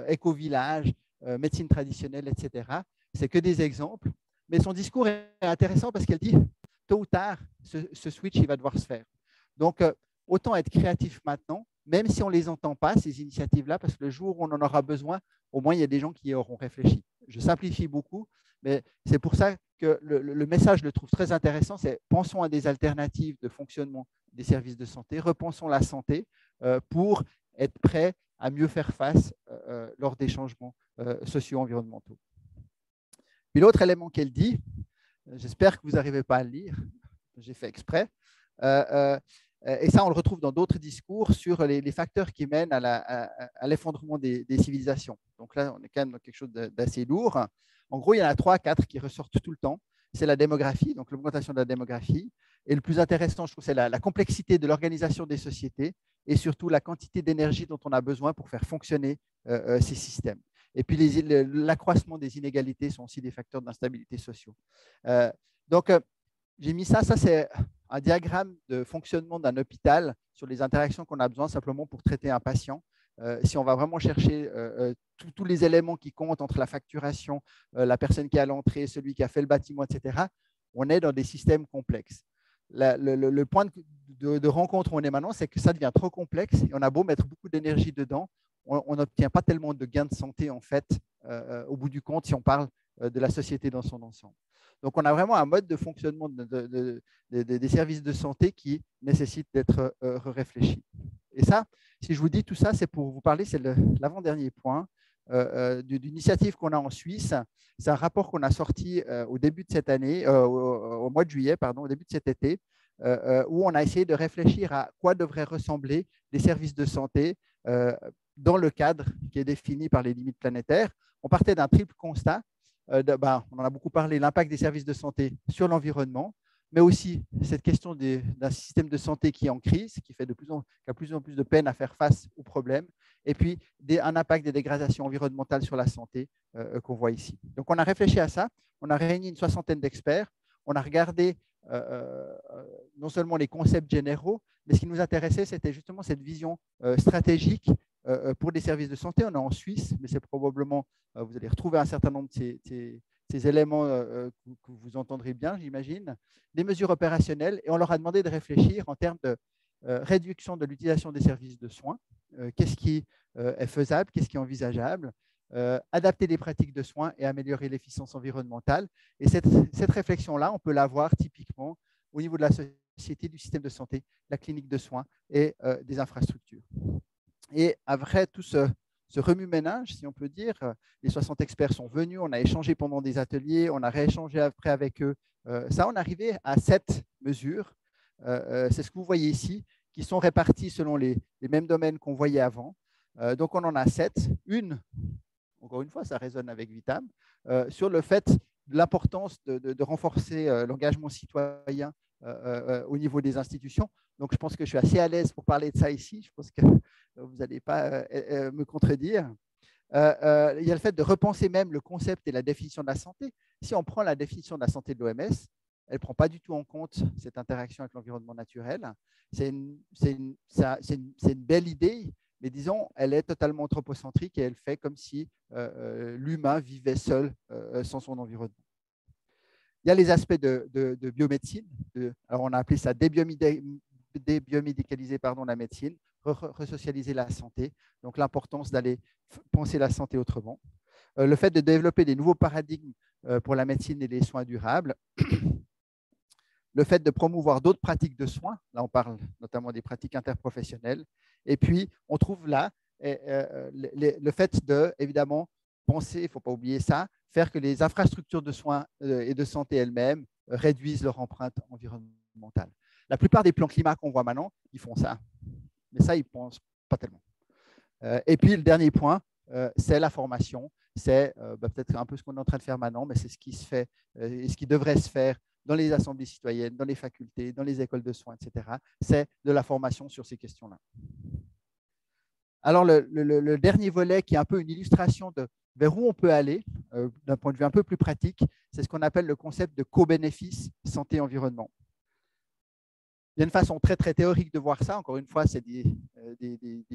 éco-village, médecine traditionnelle, etc. C'est que des exemples. Mais son discours est intéressant parce qu'elle dit, tôt ou tard, ce switch, il va devoir se faire. Donc, autant être créatif maintenant, même si on ne les entend pas, ces initiatives-là, parce que le jour où on en aura besoin, au moins, il y a des gens qui y auront réfléchi. Je simplifie beaucoup, mais c'est pour ça que le message, je le trouve très intéressant, c'est pensons à des alternatives de fonctionnement des services de santé, repensons la santé pour être prêts à mieux faire face lors des changements socio-environnementaux. Puis l'autre élément qu'elle dit, j'espère que vous n'arrivez pas à le lire, j'ai fait exprès, et ça on le retrouve dans d'autres discours sur les facteurs qui mènent à l'effondrement des civilisations. Donc là, on est quand même dans quelque chose d'assez lourd. En gros, il y en a 3, 4 qui ressortent tout le temps. C'est la démographie, donc l'augmentation de la démographie. Et le plus intéressant, je trouve, c'est la complexité de l'organisation des sociétés et surtout la quantité d'énergie dont on a besoin pour faire fonctionner ces systèmes. Et puis, l'accroissement des inégalités sont aussi des facteurs d'instabilité sociaux. Donc, j'ai mis ça c'est un diagramme de fonctionnement d'un hôpital sur les interactions qu'on a besoin simplement pour traiter un patient. Si on va vraiment chercher tous les éléments qui comptent entre la facturation, la personne qui est à l'entrée, celui qui a fait le bâtiment, etc., on est dans des systèmes complexes. Le point de rencontre où on est maintenant, c'est que ça devient trop complexe et on a beau mettre beaucoup d'énergie dedans, on n'obtient pas tellement de gains de santé, en fait, au bout du compte, si on parle de la société dans son ensemble. Donc, on a vraiment un mode de fonctionnement des services de santé qui nécessite d'être réfléchi. Et ça, si je vous dis tout ça, c'est pour vous parler, c'est l'avant-dernier point d'une initiative qu'on a en Suisse. C'est un rapport qu'on a sorti au début de cette année, au mois de juillet, pardon, au début de cet été, où on a essayé de réfléchir à quoi devraient ressembler les services de santé dans le cadre qui est défini par les limites planétaires. On partait d'un triple constat. On en a beaucoup parlé, l'impact des services de santé sur l'environnement, mais aussi cette question d'un système de santé qui est en crise, qui a de plus en plus de peine à faire face aux problèmes, et puis un impact des dégradations environnementales sur la santé qu'on voit ici. Donc, on a réfléchi à ça, on a réuni une 60aine d'experts, on a regardé non seulement les concepts généraux, mais ce qui nous intéressait, c'était justement cette vision stratégique pour des services de santé. On est en Suisse, mais c'est probablement, vous allez retrouver un certain nombre de ces éléments que vous entendrez bien, j'imagine, des mesures opérationnelles, et on leur a demandé de réfléchir en termes de réduction de l'utilisation des services de soins, qu'est-ce qui est faisable, qu'est-ce qui est envisageable, adapter les pratiques de soins et améliorer l'efficience environnementale. Et cette réflexion-là, on peut la voir typiquement au niveau de la société, du système de santé, la clinique de soins et des infrastructures. Et après tout ce remue-ménage, si on peut dire, les 60 experts sont venus, on a échangé pendant des ateliers, on a rééchangé après avec eux. Ça, on est arrivé à 7 mesures. C'est ce que vous voyez ici, qui sont réparties selon les mêmes domaines qu'on voyait avant. Donc, on en a 7. Encore une fois, ça résonne avec Vitam, sur le fait de l'importance de renforcer l'engagement citoyen au niveau des institutions. Donc, je pense que je suis assez à l'aise pour parler de ça ici. Je pense que vous n'allez pas me contredire. Il y a le fait de repenser même le concept et la définition de la santé. Si on prend la définition de la santé de l'OMS, elle ne prend pas du tout en compte cette interaction avec l'environnement naturel. C'est une belle idée, mais disons, elle est totalement anthropocentrique et elle fait comme si l'humain vivait seul sans son environnement. Il y a les aspects de biomédecine. Alors, on a appelé ça débiomédicaliser la médecine, resocialiser la santé. Donc, l'importance d'aller penser la santé autrement. Le fait de développer des nouveaux paradigmes pour la médecine et les soins durables. Le fait de promouvoir d'autres pratiques de soins. Là, on parle notamment des pratiques interprofessionnelles. Et puis, on trouve là le fait de, évidemment, penser, il ne faut pas oublier ça, faire que les infrastructures de soins et de santé elles-mêmes réduisent leur empreinte environnementale. La plupart des plans climat qu'on voit maintenant, ils font ça. Mais ça, ils ne pensent pas tellement. Et puis, le dernier point, c'est la formation. C'est peut-être un peu ce qu'on est en train de faire maintenant, mais c'est ce qui se fait et ce qui devrait se faire dans les assemblées citoyennes, dans les facultés, dans les écoles de soins, etc. C'est de la formation sur ces questions-là. Alors, le dernier volet, qui est un peu une illustration de vers où on peut aller, d'un point de vue un peu plus pratique, c'est ce qu'on appelle le concept de co-bénéfice santé-environnement. Il y a une façon très, très théorique de voir ça. Encore une fois, c'est des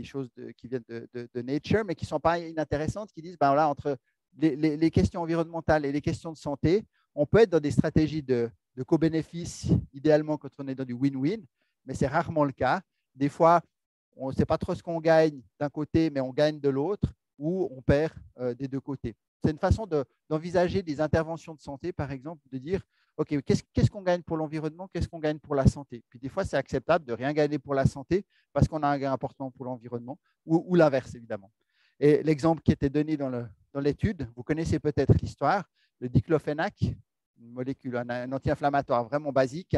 choses qui viennent de Nature, mais qui ne sont pas inintéressantes, qui disent, ben là, entre les questions environnementales et les questions de santé, on peut être dans des stratégies de co-bénéfice, idéalement quand on est dans du win-win, mais c'est rarement le cas. Des fois, on ne sait pas trop ce qu'on gagne d'un côté, mais on gagne de l'autre, ou on perd des deux côtés. C'est une façon d'envisager des interventions de santé, par exemple, de dire, OK, qu'est-ce qu'on gagne pour l'environnement, qu'est-ce qu'on gagne pour la santé? Puis des fois, c'est acceptable de rien gagner pour la santé parce qu'on a un gain important pour l'environnement, ou l'inverse, évidemment. Et l'exemple qui était donné dans l'étude, vous connaissez peut-être l'histoire, le diclofénac, une molécule, un anti-inflammatoire vraiment basique,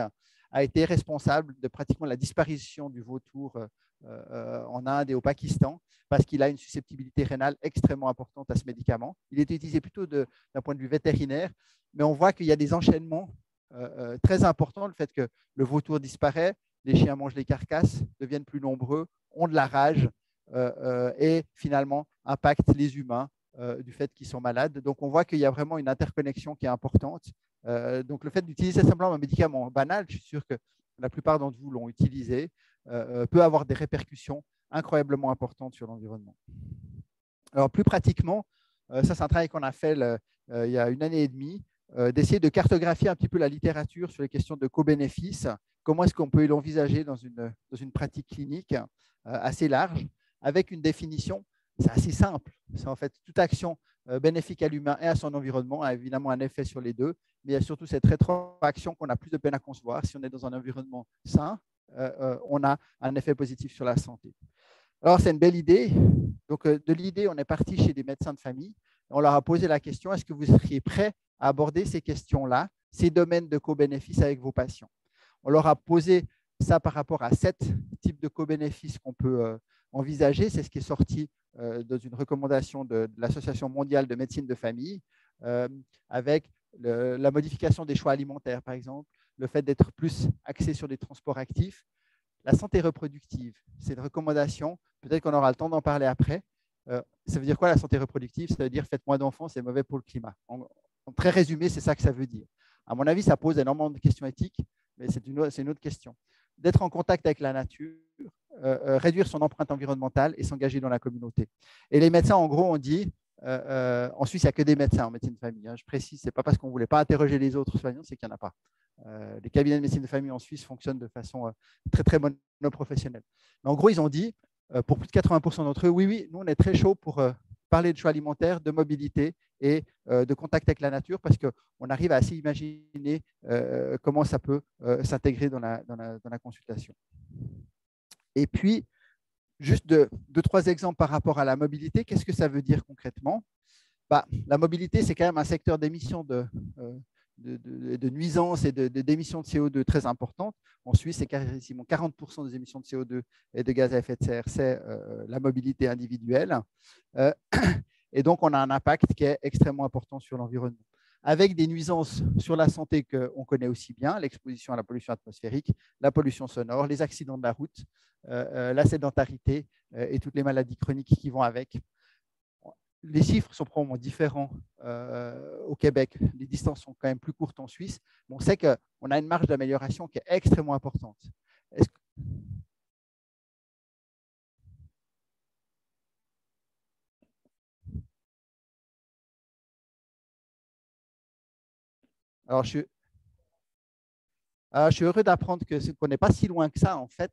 a été responsable de pratiquement la disparition du vautour en Inde et au Pakistan, parce qu'il a une susceptibilité rénale extrêmement importante à ce médicament. Il est utilisé plutôt d'un point de vue vétérinaire, mais on voit qu'il y a des enchaînements très importants. Le fait que le vautour disparaît, les chiens mangent les carcasses, deviennent plus nombreux, ont de la rage et finalement impactent les humains du fait qu'ils sont malades. Donc, on voit qu'il y a vraiment une interconnexion qui est importante. Donc, le fait d'utiliser simplement un médicament banal, je suis sûr que la plupart d'entre vous l'ont utilisé, peut avoir des répercussions incroyablement importantes sur l'environnement. Alors, plus pratiquement, ça, c'est un travail qu'on a fait il y a 1 année et demie, d'essayer de cartographier un petit peu la littérature sur les questions de co-bénéfice. Comment est-ce qu'on peut l'envisager dans une pratique clinique assez large, avec une définition. C'est assez simple. C'est en fait toute action bénéfique à l'humain et à son environnement a évidemment un effet sur les deux, mais il y a surtout cette rétroaction qu'on a plus de peine à concevoir. Si on est dans un environnement sain, on a un effet positif sur la santé. Alors, c'est une belle idée. Donc, de l'idée, on est parti chez des médecins de famille. On leur a posé la question, est-ce que vous seriez prêts à aborder ces questions-là, ces domaines de co-bénéfice avec vos patients? On leur a posé ça par rapport à 7 types de co-bénéfices qu'on peut envisager. C'est ce qui est sorti dans une recommandation de l'Association mondiale de médecine de famille, avec la modification des choix alimentaires, par exemple, le fait d'être plus axé sur des transports actifs. La santé reproductive, c'est une recommandation. Peut-être qu'on aura le temps d'en parler après. Ça veut dire quoi la santé reproductive? Ça veut dire faites moins d'enfants, c'est mauvais pour le climat. En très résumé, c'est ça que ça veut dire. À mon avis, ça pose énormément de questions éthiques, mais c'est une autre question. D'être en contact avec la nature, réduire son empreinte environnementale et s'engager dans la communauté. Et les médecins, en gros, ont dit, en Suisse, il n'y a que des médecins en médecine de famille. Je précise, ce n'est pas parce qu'on ne voulait pas interroger les autres soignants, c'est qu'il n'y en a pas. Les cabinets de médecine de famille en Suisse fonctionnent de façon très, très monoprofessionnelle. Mais en gros, ils ont dit, pour plus de 80% d'entre eux, oui, nous, on est très chaud pour parler de choix alimentaires, de mobilité et de contact avec la nature, parce qu'on arrive à assez imaginer comment ça peut s'intégrer dans la consultation. Et puis, juste 2-3 exemples par rapport à la mobilité. Qu'est-ce que ça veut dire concrètement? La mobilité, c'est quand même un secteur d'émission de nuisances et d'émissions de CO2 très importantes. En Suisse, c'est quasiment 40% des émissions de CO2 et de gaz à effet de serre, c'est la mobilité individuelle. Et donc, on a un impact qui est extrêmement important sur l'environnement, avec des nuisances sur la santé qu'on connaît aussi bien, l'exposition à la pollution atmosphérique, la pollution sonore, les accidents de la route, la sédentarité et toutes les maladies chroniques qui vont avec. Les chiffres sont probablement différents au Québec. Les distances sont quand même plus courtes en Suisse. Mais on sait qu'on a une marge d'amélioration qui est extrêmement importante. Alors, je suis heureux d'apprendre qu'on n'est pas si loin que ça, en fait.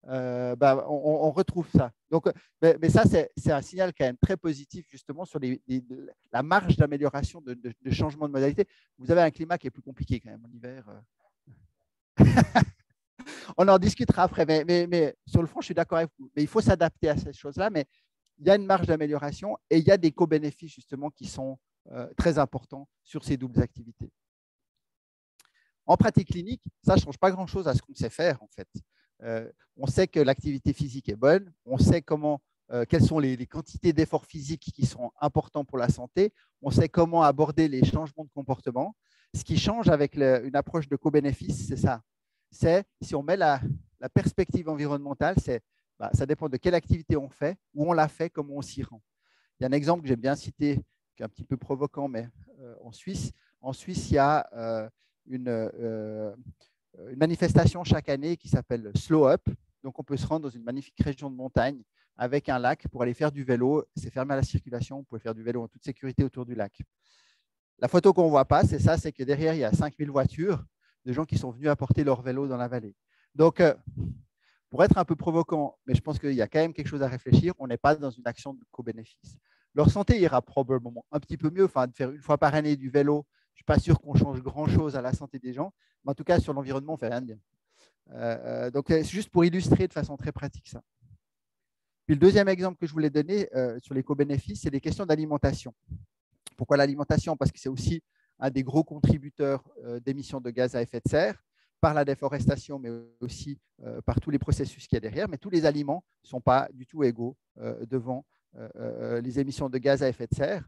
On retrouve ça. Donc, mais ça, c'est un signal quand même très positif, justement, sur la marge d'amélioration de changement de modalité. Vous avez un climat qui est plus compliqué quand même en hiver. On en discutera après, mais sur le fond, je suis d'accord avec vous. Mais il faut s'adapter à ces choses-là, mais il y a une marge d'amélioration et il y a des co-bénéfices, justement, qui sont très importants sur ces doubles activités. En pratique clinique, ça ne change pas grand-chose à ce qu'on sait faire, en fait. On sait que l'activité physique est bonne, on sait quelles sont les quantités d'efforts physiques qui sont importants pour la santé, on sait comment aborder les changements de comportement. Ce qui change avec une approche de co-bénéfice, c'est ça. C'est si on met la perspective environnementale, ça dépend de quelle activité on fait, où on la fait, comment on s'y rend. Il y a un exemple que j'ai bien cité, qui est un petit peu provoquant, mais en Suisse, il y a une manifestation chaque année qui s'appelle Slow Up. Donc, on peut se rendre dans une magnifique région de montagne avec un lac pour aller faire du vélo. C'est fermé à la circulation. Vous pouvez faire du vélo en toute sécurité autour du lac. La photo qu'on ne voit pas, c'est ça, c'est que derrière, il y a 5000 voitures de gens qui sont venus apporter leur vélo dans la vallée. Donc, pour être un peu provoquant, mais je pense qu'il y a quand même quelque chose à réfléchir, on n'est pas dans une action de co-bénéfice. Leur santé ira probablement un petit peu mieux. Enfin, de faire une fois par année du vélo, je ne suis pas sûr qu'on change grand-chose à la santé des gens, mais en tout cas, sur l'environnement, on ne fait rien de bien. Donc, c'est juste pour illustrer de façon très pratique ça. Puis le deuxième exemple que je voulais donner sur les co-bénéfices, c'est les questions d'alimentation. Pourquoi l'alimentation? Parce que c'est aussi un des gros contributeurs d'émissions de gaz à effet de serre par la déforestation, mais aussi par tous les processus qu'il y a derrière. Mais tous les aliments ne sont pas du tout égaux devant les émissions de gaz à effet de serre.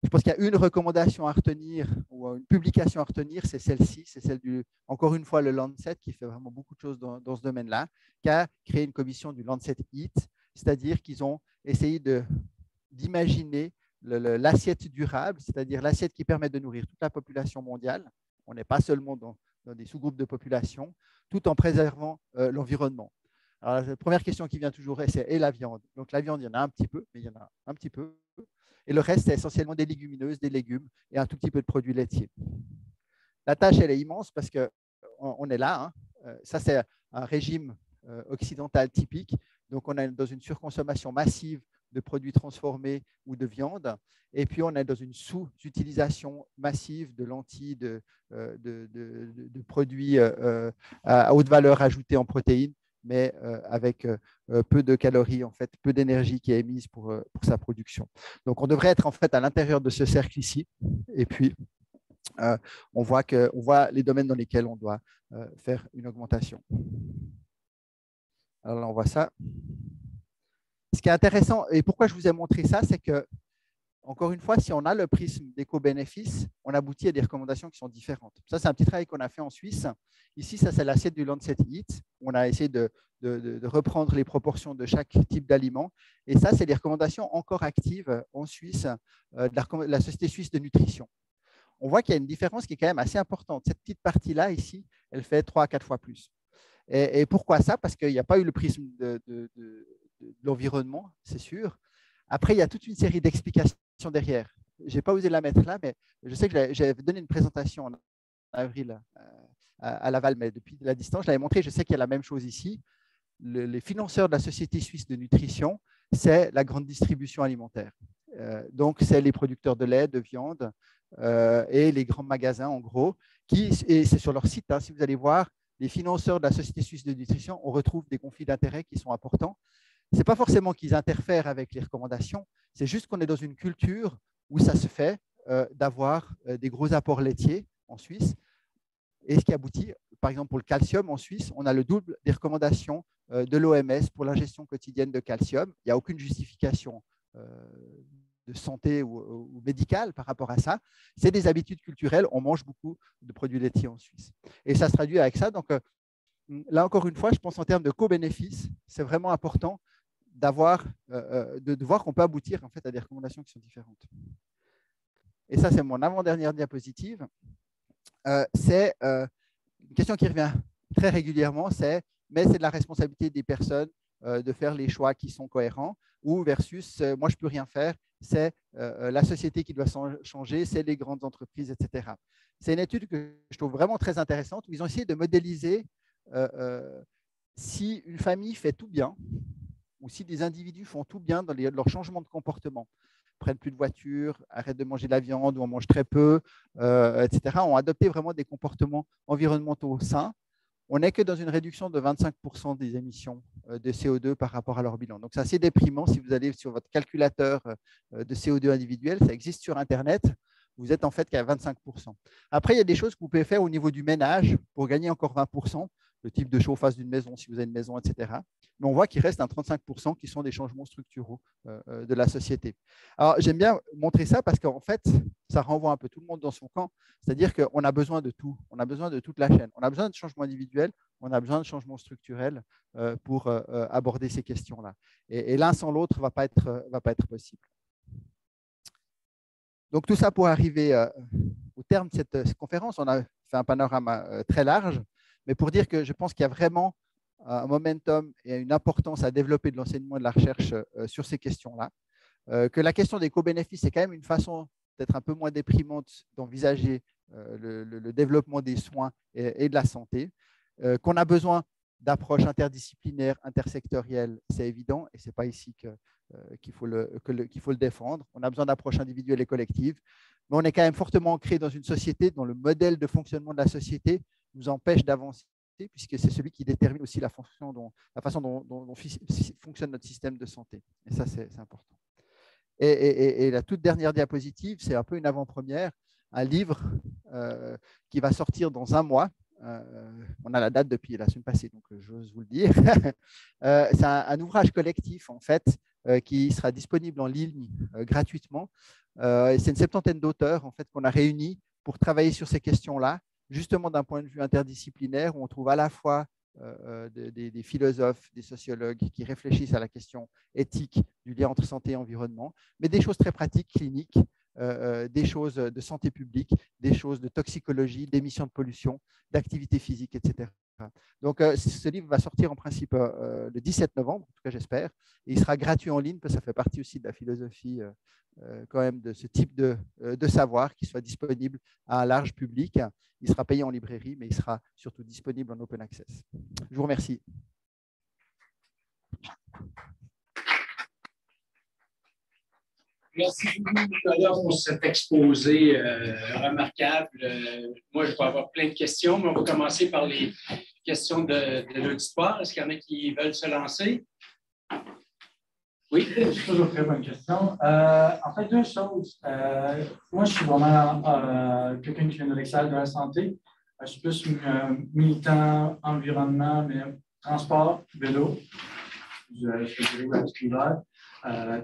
Je pense qu'il y a une recommandation à retenir ou une publication à retenir, c'est celle-ci, c'est celle encore une fois, le Lancet, qui fait vraiment beaucoup de choses dans ce domaine-là, qui a créé une commission du Lancet Eat, c'est-à-dire qu'ils ont essayé d'imaginer l'assiette durable, c'est-à-dire l'assiette qui permet de nourrir toute la population mondiale. On n'est pas seulement dans des sous-groupes de population, tout en préservant l'environnement. Alors, la première question qui vient toujours, c'est la viande. Donc, la viande, il y en a un petit peu, mais il y en a un petit peu. Et le reste, c'est essentiellement des légumineuses, des légumes et un tout petit peu de produits laitiers. La tâche, elle est immense parce qu'on est là. Ça, c'est un régime occidental typique. Donc, on est dans une surconsommation massive de produits transformés ou de viande. Et puis, on est dans une sous-utilisation massive de lentilles, de produits à haute valeur ajoutée en protéines, mais avec peu de calories, en fait, peu d'énergie qui est émise pour sa production. Donc, on devrait être en fait à l'intérieur de ce cercle ici. Et puis, on voit les domaines dans lesquels on doit faire une augmentation. Alors là, on voit ça. Ce qui est intéressant, et pourquoi je vous ai montré ça, c'est que, encore une fois, si on a le prisme d'éco-bénéfices, on aboutit à des recommandations qui sont différentes. Ça, c'est un petit travail qu'on a fait en Suisse. Ici, ça, c'est l'assiette du Lancet Eat. On a essayé de reprendre les proportions de chaque type d'aliment. Et ça, c'est des recommandations encore actives en Suisse de la Société suisse de nutrition. On voit qu'il y a une différence qui est quand même assez importante. Cette petite partie-là, ici, elle fait 3 à 4 fois plus. Et pourquoi ça? Parce qu'il n'y a pas eu le prisme de l'environnement, c'est sûr. Après, il y a toute une série d'explications derrière. Je n'ai pas osé la mettre là, mais je sais que j'avais donné une présentation en avril à Laval, mais depuis la distance, je l'avais montré. Je sais qu'il y a la même chose ici. Les financeurs de la Société suisse de nutrition, c'est la grande distribution alimentaire. Donc, c'est les producteurs de lait, de viande et les grands magasins, en gros, et c'est sur leur site, si vous allez voir, les financeurs de la Société suisse de nutrition, on retrouve des conflits d'intérêts qui sont importants. Ce n'est pas forcément qu'ils interfèrent avec les recommandations, c'est juste qu'on est dans une culture où ça se fait d'avoir des gros apports laitiers en Suisse. Et ce qui aboutit, par exemple, pour le calcium en Suisse, on a le double des recommandations de l'OMS pour l'ingestion quotidienne de calcium. Il n'y a aucune justification de santé ou médicale par rapport à ça. C'est des habitudes culturelles. On mange beaucoup de produits laitiers en Suisse. Et ça se traduit avec ça. Donc, là, encore une fois, je pense en termes de co-bénéfices, c'est vraiment important de voir qu'on peut aboutir en fait, à des recommandations qui sont différentes. Et ça, c'est mon avant-dernière diapositive. C'est une question qui revient très régulièrement, mais c'est de la responsabilité des personnes de faire les choix qui sont cohérents, ou versus moi, je ne peux rien faire, c'est la société qui doit changer, c'est les grandes entreprises, etc. C'est une étude que je trouve vraiment très intéressante, où ils ont essayé de modéliser si une famille fait tout bien, ou si des individus font tout bien dans leur changement de comportement, prennent plus de voiture, arrêtent de manger de la viande ou en mangent très peu, etc., ont adopté vraiment des comportements environnementaux sains. On n'est que dans une réduction de 25% des émissions de CO2 par rapport à leur bilan. Donc, c'est assez déprimant. Si vous allez sur votre calculateur de CO2 individuel, ça existe sur Internet, vous êtes en fait qu'à 25%. Après, il y a des choses que vous pouvez faire au niveau du ménage pour gagner encore 20%, le type de chauffage d'une maison, si vous avez une maison, etc. Mais on voit qu'il reste un 35% qui sont des changements structuraux de la société. Alors, j'aime bien montrer ça parce qu'en fait, ça renvoie un peu tout le monde dans son camp. C'est-à-dire qu'on a besoin de tout. On a besoin de toute la chaîne. On a besoin de changements individuels, on a besoin de changements structurels pour aborder ces questions-là. Et l'un sans l'autre ne va pas être possible. Donc, tout ça pour arriver au terme de cette conférence. On a fait un panorama très large, mais pour dire que je pense qu'il y a vraiment un momentum et une importance à développer de l'enseignement et de la recherche sur ces questions-là. Que la question des co-bénéfices est quand même une façon d'être un peu moins déprimante d'envisager le développement des soins et de la santé. Qu'on a besoin d'approches interdisciplinaires, intersectorielles, c'est évident, et ce n'est pas ici qu'il faut le défendre. On a besoin d'approches individuelles et collectives, mais on est quand même fortement ancré dans une société dont le modèle de fonctionnement de la société nous empêche d'avancer, puisque c'est celui qui détermine aussi la façon dont fonctionne notre système de santé. Et ça, c'est important. Et la toute dernière diapositive, c'est un peu une avant-première, un livre qui va sortir dans un mois. On a la date depuis la semaine passée, donc j'ose vous le dire. C'est un ouvrage collectif, en fait, qui sera disponible en ligne gratuitement. C'est une 70aine d'auteurs, en fait, qu'on a réunis pour travailler sur ces questions-là, justement d'un point de vue interdisciplinaire, où on trouve à la fois des philosophes, des sociologues qui réfléchissent à la question éthique du lien entre santé et environnement, mais des choses très pratiques, cliniques, des choses de santé publique, des choses de toxicologie, d'émissions de pollution, d'activité physique, etc. Donc, ce livre va sortir en principe le 17 novembre, en tout cas j'espère, et il sera gratuit en ligne parce que ça fait partie aussi de la philosophie quand même de ce type de savoir qui soit disponible à un large public. Il sera payé en librairie, mais il sera surtout disponible en open access. Je vous remercie. Merci beaucoup, Nicolas, pour cet exposé remarquable. Moi, je vais avoir plein de questions, mais on va commencer par les questions de l'auditoire. Est-ce qu'il y en a qui veulent se lancer? Oui? C'est toujours très bonne question. En fait, deux choses. Moi, je suis vraiment quelqu'un qui vient de l'extérieur de la santé. Je suis plus militant environnement, mais transport, vélo. Je fais du vélo l'hiver.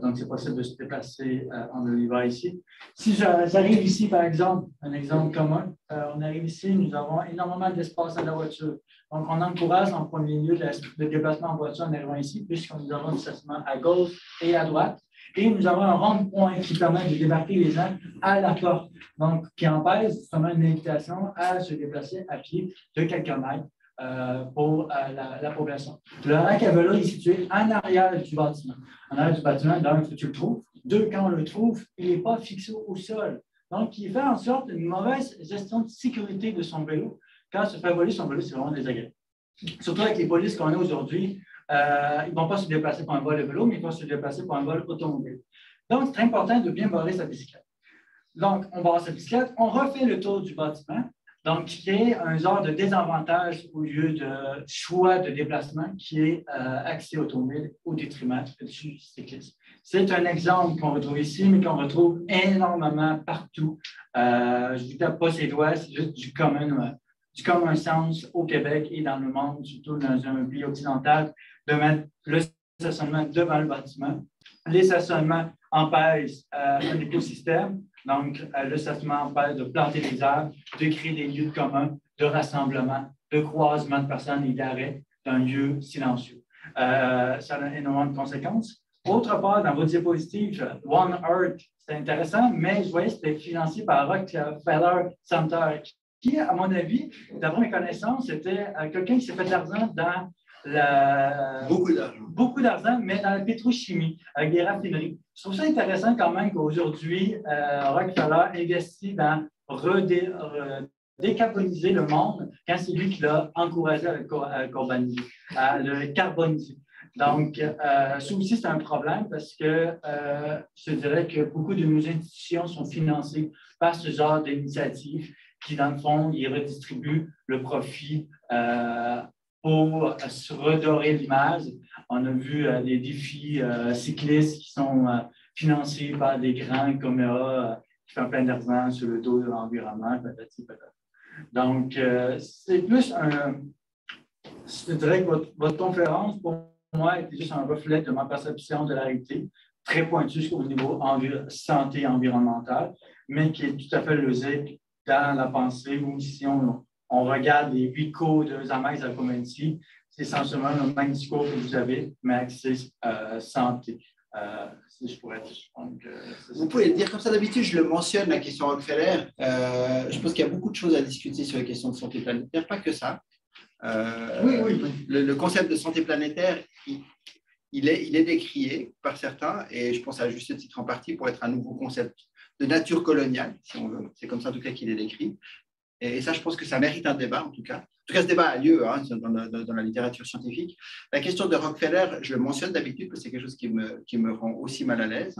Donc, c'est possible de se déplacer en l'hiver ici. Si j'arrive ici, par exemple, un exemple commun, on arrive ici, nous avons énormément d'espace à la voiture. Donc, on encourage en premier lieu le déplacement en voiture en arrivant ici, puisque nous avons du stationnement à gauche et à droite. Et nous avons un rond-point qui permet de débarquer les gens à la porte, donc qui empêche justement une invitation à se déplacer à pied de quelques mètres pour la population. Le rack à vélo est situé en arrière du bâtiment. En arrière du bâtiment, d'un, tu le trouves. Deux, quand on le trouve, il n'est pas fixé au sol. Donc, il fait en sorte une mauvaise gestion de sécurité de son vélo. Quand se fait voler son vélo, c'est vraiment désagréable. Surtout avec les polices qu'on a aujourd'hui, ils ne vont pas se déplacer pour un vol de vélo, mais ils vont se déplacer pour un vol automobile. Donc, c'est très important de bien barrer sa bicyclette. Donc, on barre sa bicyclette, on refait le tour du bâtiment. Donc, qui est un genre de désavantage au lieu de choix de déplacement qui est accès automobile au détriment du cycliste. C'est un exemple qu'on retrouve ici, mais qu'on retrouve énormément partout. Je ne vous tape pas ses doigts, c'est juste du common sens au Québec et dans le monde, surtout dans un pays occidental, de mettre le stationnement devant le bâtiment. Les stationnements empêchent un écosystème. Donc, le stationnement empêche de planter des arbres, de créer des lieux de commun, de rassemblement, de croisement de personnes et d'arrêt d'un lieu silencieux. Ça a énormément de conséquences. Autre part, dans votre diapositive, One Earth, c'est intéressant, mais je voyais que c'était financé par Rockefeller Center, qui, à mon avis, d'après mes connaissances, c'était quelqu'un qui s'est fait de l'argent dans beaucoup d'argent, mais dans la pétrochimie, avec des raffineries. Je trouve ça intéressant quand même qu'aujourd'hui, Rockefeller investit dans décarboniser le monde quand c'est lui qui l'a encouragé à le carboniser. Donc, ça aussi, c'est un problème parce que je dirais que beaucoup de nos institutions sont financées par ce genre d'initiatives qui, dans le fond, ils redistribuent le profit pour se redorer l'image. On a vu des défis cyclistes qui sont financés par des grands caméras qui font plein d'argent sur le dos de l'environnement, patati patata. Donc, c'est plus je dirais que votre conférence, pour moi, était juste un reflet de ma perception de la réalité, très pointue au niveau santé environnementale, mais qui est tout à fait logique dans la pensée, ou si on regarde les 8 cours de Zameis Community, c'est essentiellement le même discours que vous avez, mais axé santé. Si je pourrais dire. Donc, vous pouvez le dire comme ça. D'habitude, je le mentionne, la question Rockefeller. Je pense qu'il y a beaucoup de choses à discuter sur les questions de santé planétaire, pas que ça. Oui. Le concept de santé planétaire, il est décrié par certains, et je pense à juste titre en partie pour être un nouveau concept de nature coloniale, si on veut. C'est comme ça, en tout cas, qu'il est décrit. Et ça, je pense que ça mérite un débat, en tout cas. En tout cas, ce débat a lieu dans la littérature scientifique. La question de Rockefeller, je le mentionne d'habitude parce que c'est quelque chose qui me rend aussi mal à l'aise.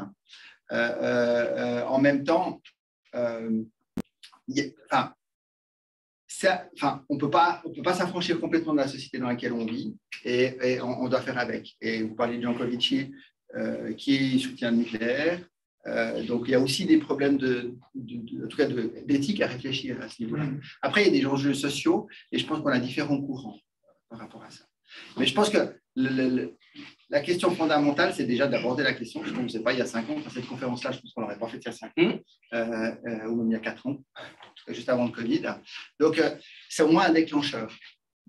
En même temps, on ne peut pas s'affranchir complètement de la société dans laquelle on vit et on doit faire avec. Et vous parlez de Jancovici qui soutient le nucléaire. Donc, il y a aussi des problèmes d'éthique à réfléchir à ce niveau-là. Après, il y a des enjeux sociaux et je pense qu'on a différents courants par rapport à ça. Mais je pense que la question fondamentale, c'est déjà d'aborder la question. Je ne sais pas, il y a 5 ans, cette conférence-là, je pense qu'on ne l'aurait pas faite il y a 5 ans, ou même il y a 4 ans, juste avant le Covid. Donc, c'est au moins un déclencheur.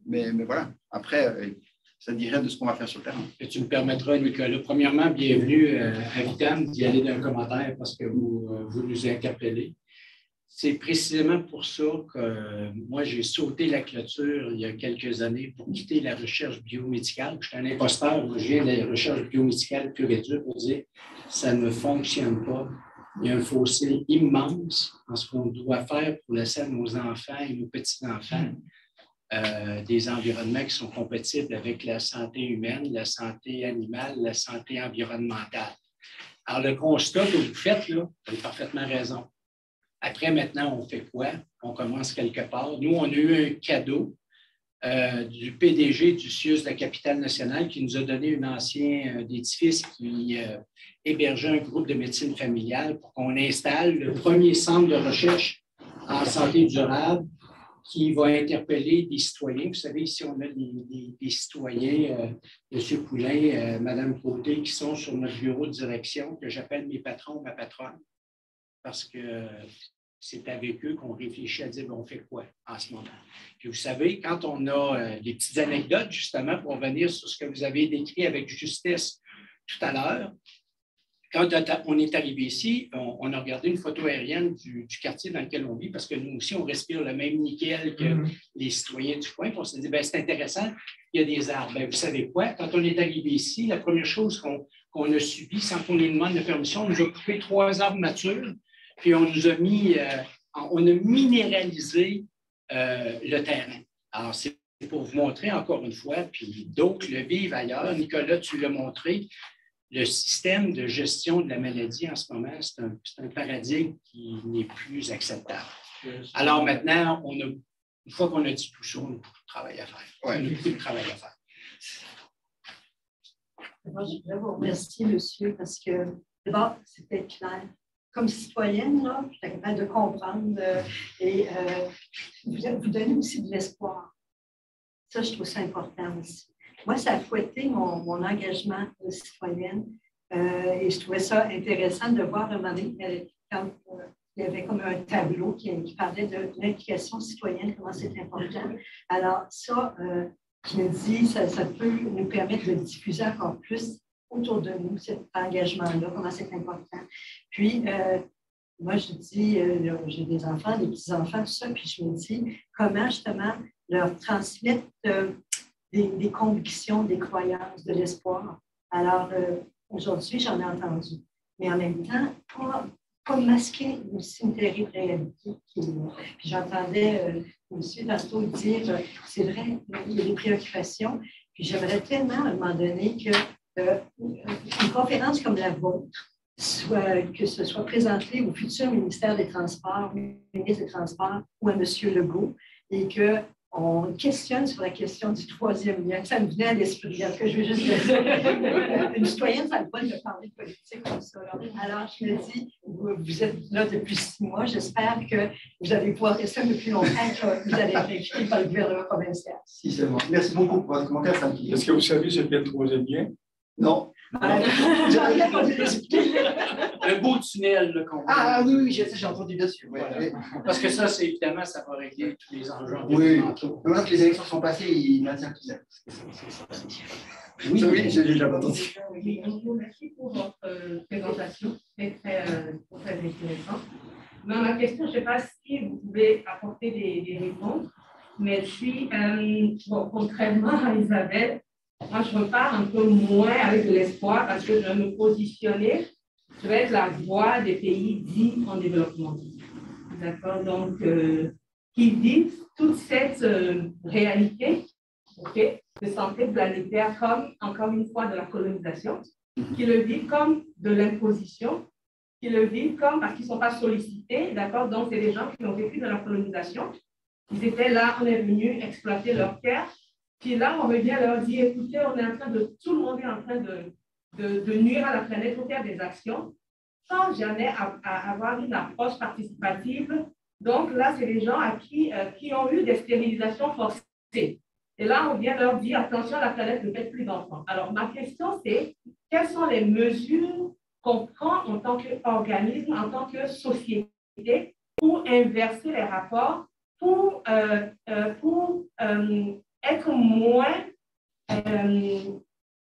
Mais voilà, après, ça ne dit rien de ce qu'on va faire sur le terrain. Et tu me permettras, Nicolas. Premièrement, bienvenue à Vitam d'y aller d'un commentaire parce que vous nous interpellez. C'est précisément pour ça que moi, j'ai sauté la clôture il y a quelques années pour quitter la recherche biomédicale. Je suis un imposteur, je viens de la recherche biomédicale pure et dure pour dire que ça ne fonctionne pas. Il y a un fossé immense en ce qu'on doit faire pour laisser à nos enfants et nos petits-enfants des environnements qui sont compatibles avec la santé humaine, la santé animale, la santé environnementale. Alors, le constat que vous faites, là, vous avez parfaitement raison. Après, maintenant, on fait quoi? On commence quelque part. Nous, on a eu un cadeau du PDG du CIUS de la capitale nationale qui nous a donné un ancien édifice qui hébergeait un groupe de médecine familiale pour qu'on installe le premier centre de recherche en santé durable qui va interpeller des citoyens. Vous savez, ici, on a des citoyens, M. Poulain, Mme Côté, qui sont sur notre bureau de direction, que j'appelle mes patrons, ma patronne, parce que c'est avec eux qu'on réfléchit à dire on fait quoi en ce moment. Puis vous savez, quand on a des petites anecdotes, justement, pour revenir sur ce que vous avez décrit avec justesse tout à l'heure, quand on est arrivé ici, on a regardé une photo aérienne du quartier dans lequel on vit, parce que nous aussi, on respire le même nickel que les citoyens du coin. Puis on s'est dit, c'est intéressant, il y a des arbres. Vous savez quoi? Quand on est arrivé ici, la première chose qu'on a subie, sans qu'on nous demande de permission, on nous a coupé 3 arbres matures, puis on nous a on a minéralisé le terrain. Alors, c'est pour vous montrer encore une fois, puis d'autres le vivent ailleurs. Nicolas, tu l'as montré. Le système de gestion de la maladie en ce moment, c'est un paradigme qui n'est plus acceptable. Alors maintenant, une fois qu'on a dit tout ça, on a beaucoup de travail à faire. Ouais. On a beaucoup de travail à faire. Moi, je voudrais vous remercier, monsieur, parce que d'abord, c'était clair. Comme citoyenne, là, j'étais capable de comprendre et vous donnez aussi de l'espoir. Ça, je trouve ça important aussi. Moi, ça a fouetté mon engagement de citoyenne et je trouvais ça intéressant de voir un moment donné, quand il y avait comme un tableau qui parlait de l'implication citoyenne, comment c'est important. Alors, ça, je me dis, ça peut nous permettre de diffuser encore plus autour de nous cet engagement-là, comment c'est important. Puis, moi, je dis, j'ai des enfants, des petits-enfants, tout ça, puis je me dis comment justement leur transmettre des convictions, des croyances, de l'espoir. Alors, aujourd'hui, j'en ai entendu, mais en même temps, pas masquer aussi une terrible réalité. Puis j'entendais monsieur tantôt dire, c'est vrai, il y a des préoccupations, puis j'aimerais tellement à un moment donné que une conférence comme la vôtre, que ce soit présenté au futur ministère des Transports, ministre des Transports ou à M. Legault, et qu'on questionne sur la question du troisième lien. Ça me venait à l'esprit, que je veux juste dire. Une citoyenne, ça a le droit de parler de politique comme ça. Alors, je me dis, vous êtes là depuis 6 mois, j'espère que vous allez pouvoir rester un peu plus longtemps que vous allez être invité par le gouvernement provincial. Si seulement. Merci beaucoup pour votre commentaire. Est-ce que vous savez ce qu'est le troisième lien? Non. Le beau tunnel qu'on voit. Ah oui, j'ai entendu bien sûr. Voilà. Parce que ça, c'est évidemment, ça va régler tous les enjeux. Oui, maintenant que les élections sont passées, il maintient tout ça. Oui, j'ai déjà entendu. Merci pour votre présentation, c'est très intéressant. Mais ma question, je ne sais pas si vous pouvez apporter des réponses, mais puis, contrairement à Isabelle, moi, je repars un peu moins avec de l'espoir parce que je vais me positionner, je vais être la voix des pays dits en développement. D'accord? Donc, qui vivent toute cette réalité de santé planétaire comme, encore une fois, de la colonisation, qui le vivent comme de l'imposition, qui le vivent comme parce qu'ils ne sont pas sollicités, d'accord? Donc, c'est des gens qui ont vécu de la colonisation. Ils étaient là, on est venu exploiter leur terre. Puis là, on revient leur dire, écoutez, tout le monde est en train de nuire à la planète, il faut faire des actions, sans jamais avoir une approche participative. Donc là, c'est des gens qui ont eu des stérilisations forcées. Et là, on vient leur dire, attention, la planète ne fait plus d'enfants. Alors, ma question, c'est, quelles sont les mesures qu'on prend en tant qu'organisme, en tant que société, pour inverser les rapports, pour être moins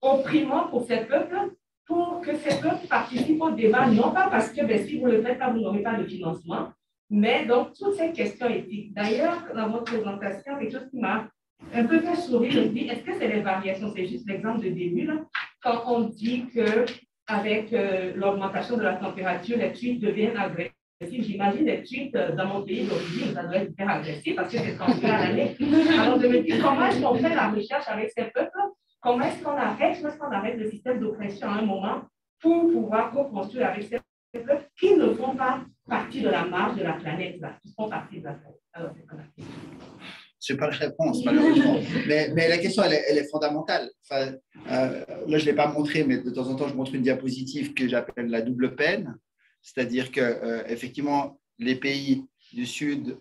opprimant pour ces peuples, pour que ces peuples participent au débat, non pas parce que si vous ne le faites pas, vous n'aurez pas de financement, mais donc toutes ces questions éthiques. D'ailleurs, dans votre présentation, quelque chose qui m'a un peu fait sourire, je me dis, est-ce que c'est les variations? C'est juste l'exemple de début, là, quand on dit qu'avec l'augmentation de la température, les tweets deviennent agressifs. J'imagine les tweets dans mon pays d'origine, ça doit être hyper agressif parce que c'est 30 à l'année. Alors, je me dis, comment est-ce qu'on fait la recherche avec ces peuples? Comment est-ce qu'on arrête le système d'oppression à un moment pour pouvoir co-construire avec ces peuples qui ne font pas partie de la marge de la planète, là, qui font partie de la planète? Alors, c'est pas la question. Je n'ai pas de réponse, malheureusement. mais la question, elle est fondamentale. Enfin, là, je ne l'ai pas montré, mais de temps en temps, je montre une diapositive que j'appelle la double peine. C'est-à-dire qu'effectivement, les pays du Sud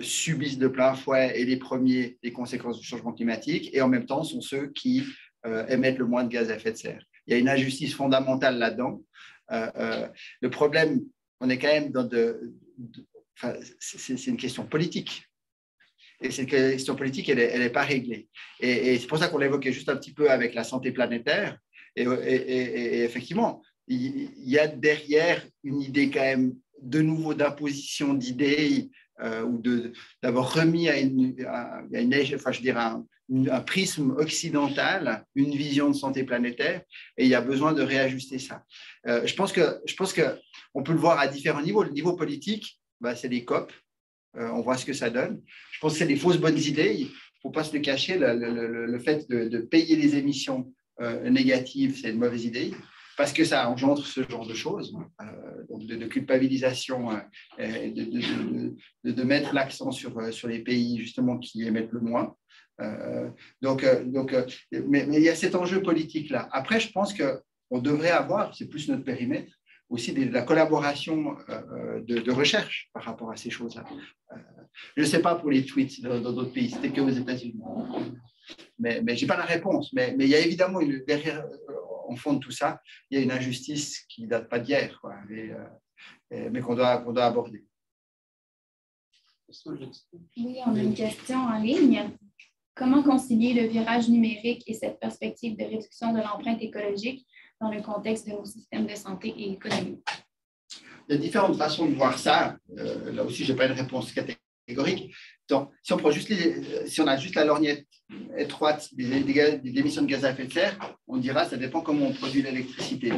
subissent de plein fouet et les premiers les conséquences du changement climatique et en même temps sont ceux qui émettent le moins de gaz à effet de serre. Il y a une injustice fondamentale là-dedans. Le problème, on est quand même dans c'est une question politique. Et cette question politique, elle n'est pas réglée. Et c'est pour ça qu'on l'évoquait juste un petit peu avec la santé planétaire. Et effectivement, il y a derrière une idée quand même de nouveau d'imposition d'idées ou d'avoir remis à un prisme occidental une vision de santé planétaire et il y a besoin de réajuster ça. Je pense qu'on peut le voir à différents niveaux. Le niveau politique, c'est les COP. On voit ce que ça donne. Je pense que c'est des fausses bonnes idées. Il ne faut pas se le cacher. Le fait de payer les émissions négatives, c'est une mauvaise idée parce que ça engendre ce genre de choses. de culpabilisation, de mettre l'accent sur les pays justement qui émettent le moins. Mais il y a cet enjeu politique-là. Après, je pense qu'on devrait avoir, c'est plus notre périmètre, aussi de la collaboration de recherche par rapport à ces choses-là. Je ne sais pas pour les tweets dans d'autres pays, c'était qu'aux États-Unis. Mais je n'ai pas la réponse. Mais il y a évidemment, derrière, en fond de tout ça, il y a une injustice qui ne date pas d'hier, mais qu'on doit aborder. Oui, on a une question en ligne. Comment concilier le virage numérique et cette perspective de réduction de l'empreinte écologique dans le contexte de nos systèmes de santé et économiques? Il y a différentes façons de voir ça. Là aussi, je n'ai pas une réponse catégorique. Donc, si on a juste la lorgnette étroite des émissions de gaz à effet de serre, on dira que ça dépend comment on produit l'électricité.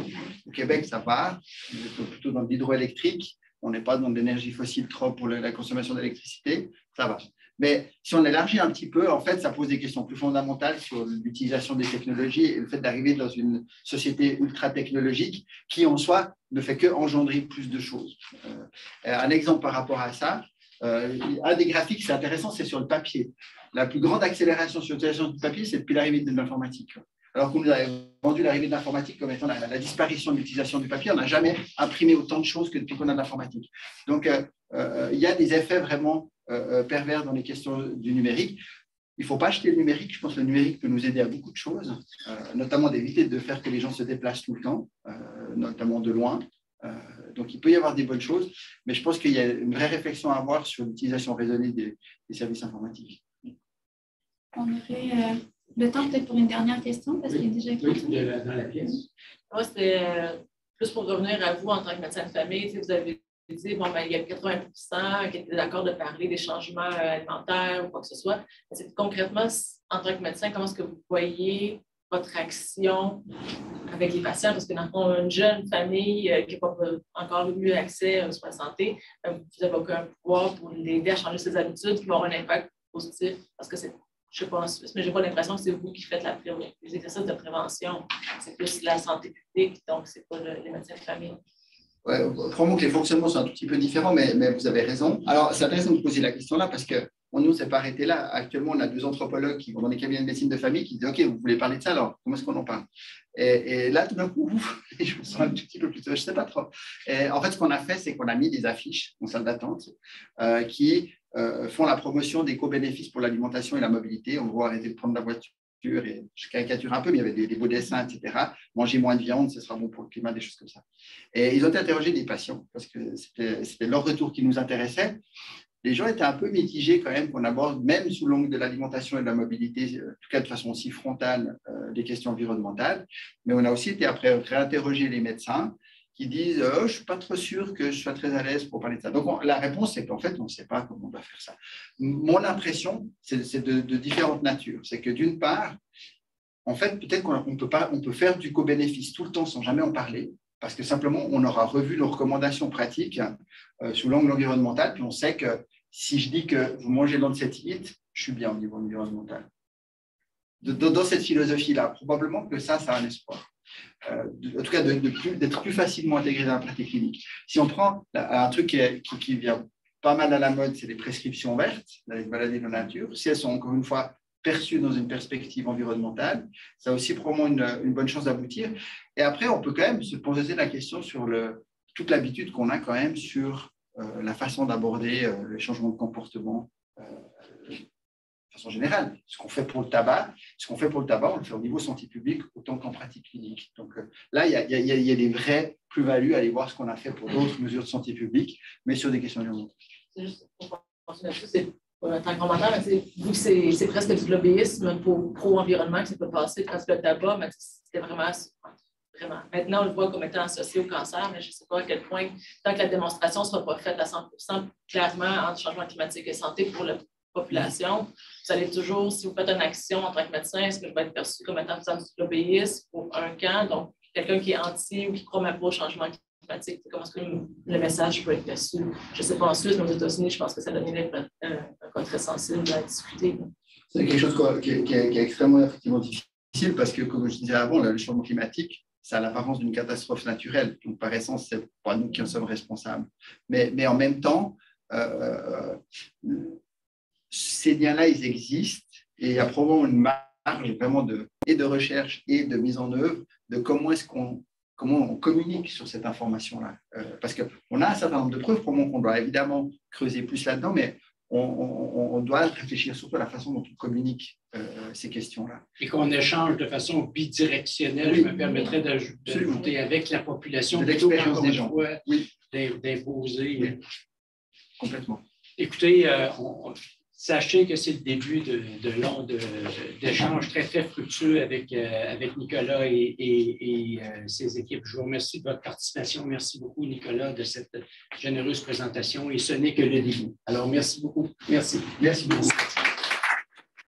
Au Québec, ça va, on est plutôt dans l'hydroélectrique, on n'est pas dans l'énergie fossile trop pour la consommation d'électricité, ça va. Mais si on élargit un petit peu, en fait, ça pose des questions plus fondamentales sur l'utilisation des technologies et le fait d'arriver dans une société ultra technologique qui, en soi, ne fait que engendrer plus de choses. Un exemple par rapport à ça, un des graphiques, c'est intéressant, c'est sur le papier. La plus grande accélération sur l'utilisation du papier, c'est depuis l'arrivée de l'informatique. Alors qu'on nous avait vendu l'arrivée de l'informatique comme étant la disparition de l'utilisation du papier, on n'a jamais imprimé autant de choses que depuis qu'on a de l'informatique. Donc, il y a des effets vraiment pervers dans les questions du numérique. Il ne faut pas acheter le numérique. Je pense que le numérique peut nous aider à beaucoup de choses, notamment d'éviter de faire que les gens se déplacent tout le temps, notamment de loin. Donc, il peut y avoir des bonnes choses, mais je pense qu'il y a une vraie réflexion à avoir sur l'utilisation raisonnée des services informatiques. On aurait le temps peut-être pour une dernière question, parce qu'il y a déjà Dans la pièce. Moi, c'était plus pour revenir à vous en tant que médecin de famille. Vous avez dit, bon, ben, il y a 80% qui étaient d'accord de parler des changements alimentaires ou quoi que ce soit. Mais concrètement, en tant que médecin, comment est-ce que vous voyez votre action avec les patients? Parce que dans le fond, une jeune famille qui n'a pas encore eu accès aux soins de santé, vous n'avez aucun pouvoir pour l'aider à changer ses habitudes qui vont avoir un impact positif. Parce que c'est, je ne sais pas en Suisse, mais je n'ai pas l'impression que c'est vous qui faites les exercices de prévention. C'est plus la santé publique, donc ce n'est pas les médecins de famille. Ouais, probablement que les fonctionnements sont un tout petit peu différents, mais vous avez raison. Alors, c'est intéressant de poser la question là parce que nous, ne s'est pas arrêté là. Actuellement, on a 2 anthropologues qui vont dans les cabinets de médecine de famille qui disent « OK, vous voulez parler de ça, alors comment est-ce qu'on en parle ?» Et là, tout d'un coup, je me sens un petit peu plus... Je ne sais pas trop. Et en fait, ce qu'on a fait, c'est qu'on a mis des affiches en salle d'attente qui font la promotion des co-bénéfices pour l'alimentation et la mobilité. On doit arrêter de prendre la voiture. Et je caricature un peu, mais il y avait des beaux dessins, etc. Manger moins de viande, ce sera bon pour le climat, des choses comme ça. Et ils ont interrogé des patients parce que c'était leur retour qui nous intéressait. Les gens étaient un peu mitigés quand même qu'on aborde, même sous l'angle de l'alimentation et de la mobilité, en tout cas de façon aussi frontale, des questions environnementales. Mais on a aussi été après réinterroger les médecins qui disent « je ne suis pas trop sûr que je sois très à l'aise pour parler de ça ». Donc, la réponse, c'est qu'en fait, on ne sait pas comment on doit faire ça. Mon impression, c'est de différentes natures. C'est que d'une part, en fait, peut-être qu'on peut faire du co-bénéfice tout le temps sans jamais en parler, parce que simplement, on aura revu nos recommandations pratiques sous l'angle environnemental, puis on sait que si je dis que vous mangez dans cette limite, je suis bien au niveau environnemental. Dans cette philosophie-là, probablement que ça a un espoir. En tout cas, d'être plus facilement intégré dans la pratique clinique. Si on prend un truc qui vient pas mal à la mode, c'est les prescriptions vertes, les maladies de la nature. Si elles sont encore une fois perçues dans une perspective environnementale, ça a aussi probablement une bonne chance d'aboutir. Et après, on peut quand même se poser la question sur toute l'habitude qu'on a quand même sur la façon d'aborder les changements de comportement de façon générale. Ce qu'on fait pour le tabac, on le fait au niveau santé publique autant qu'en pratique clinique. Donc là, il y a des vraies plus-values à aller voir ce qu'on a fait pour d'autres mesures de santé publique, mais sur des questions environnementales. C'est juste pour continuer là-dessus, c'est pas un temps commentaire, mais vu que c'est presque du lobbyisme pro-environnement que ça peut passer, parce que le tabac, mais c'était vraiment. Maintenant, on le voit comme étant associé au cancer, mais je ne sais pas à quel point, tant que la démonstration ne sera pas faite à 100%, clairement, entre changement climatique et santé pour la population, vous allez toujours, si vous faites une action en tant que médecin, est-ce que je vais être perçu comme étant faisant du lobbyisme pour un camp, donc quelqu'un qui est anti ou qui ne croit même pas au changement climatique, comment est-ce que le message peut être perçu? Je ne sais pas en Suisse, mais aux États-Unis, je pense que ça devient un cas très sensible à discuter. C'est quelque chose qui est extrêmement effectivement difficile parce que, comme je disais avant, le changement climatique, ça a l'apparence d'une catastrophe naturelle. Donc, par essence, ce n'est pas nous qui en sommes responsables. Mais en même temps, ces liens-là, ils existent et il y a probablement une marge vraiment de recherche et de mise en œuvre de comment on communique sur cette information-là. Parce qu'on a un certain nombre de preuves, probablement qu'on doit évidemment creuser plus là-dedans, mais on doit réfléchir surtout à la façon dont on communique ces questions-là. Et qu'on échange de façon bidirectionnelle, je me permettrais d'ajouter avec la population, de l'expérience des gens. D'imposer. Complètement. Écoutez, sachez que c'est le début d'échanges très, très fructueux avec Nicolas et ses équipes. Je vous remercie de votre participation. Merci beaucoup, Nicolas, de cette généreuse présentation. Et ce n'est que le début. Alors, merci beaucoup. Merci. Merci beaucoup.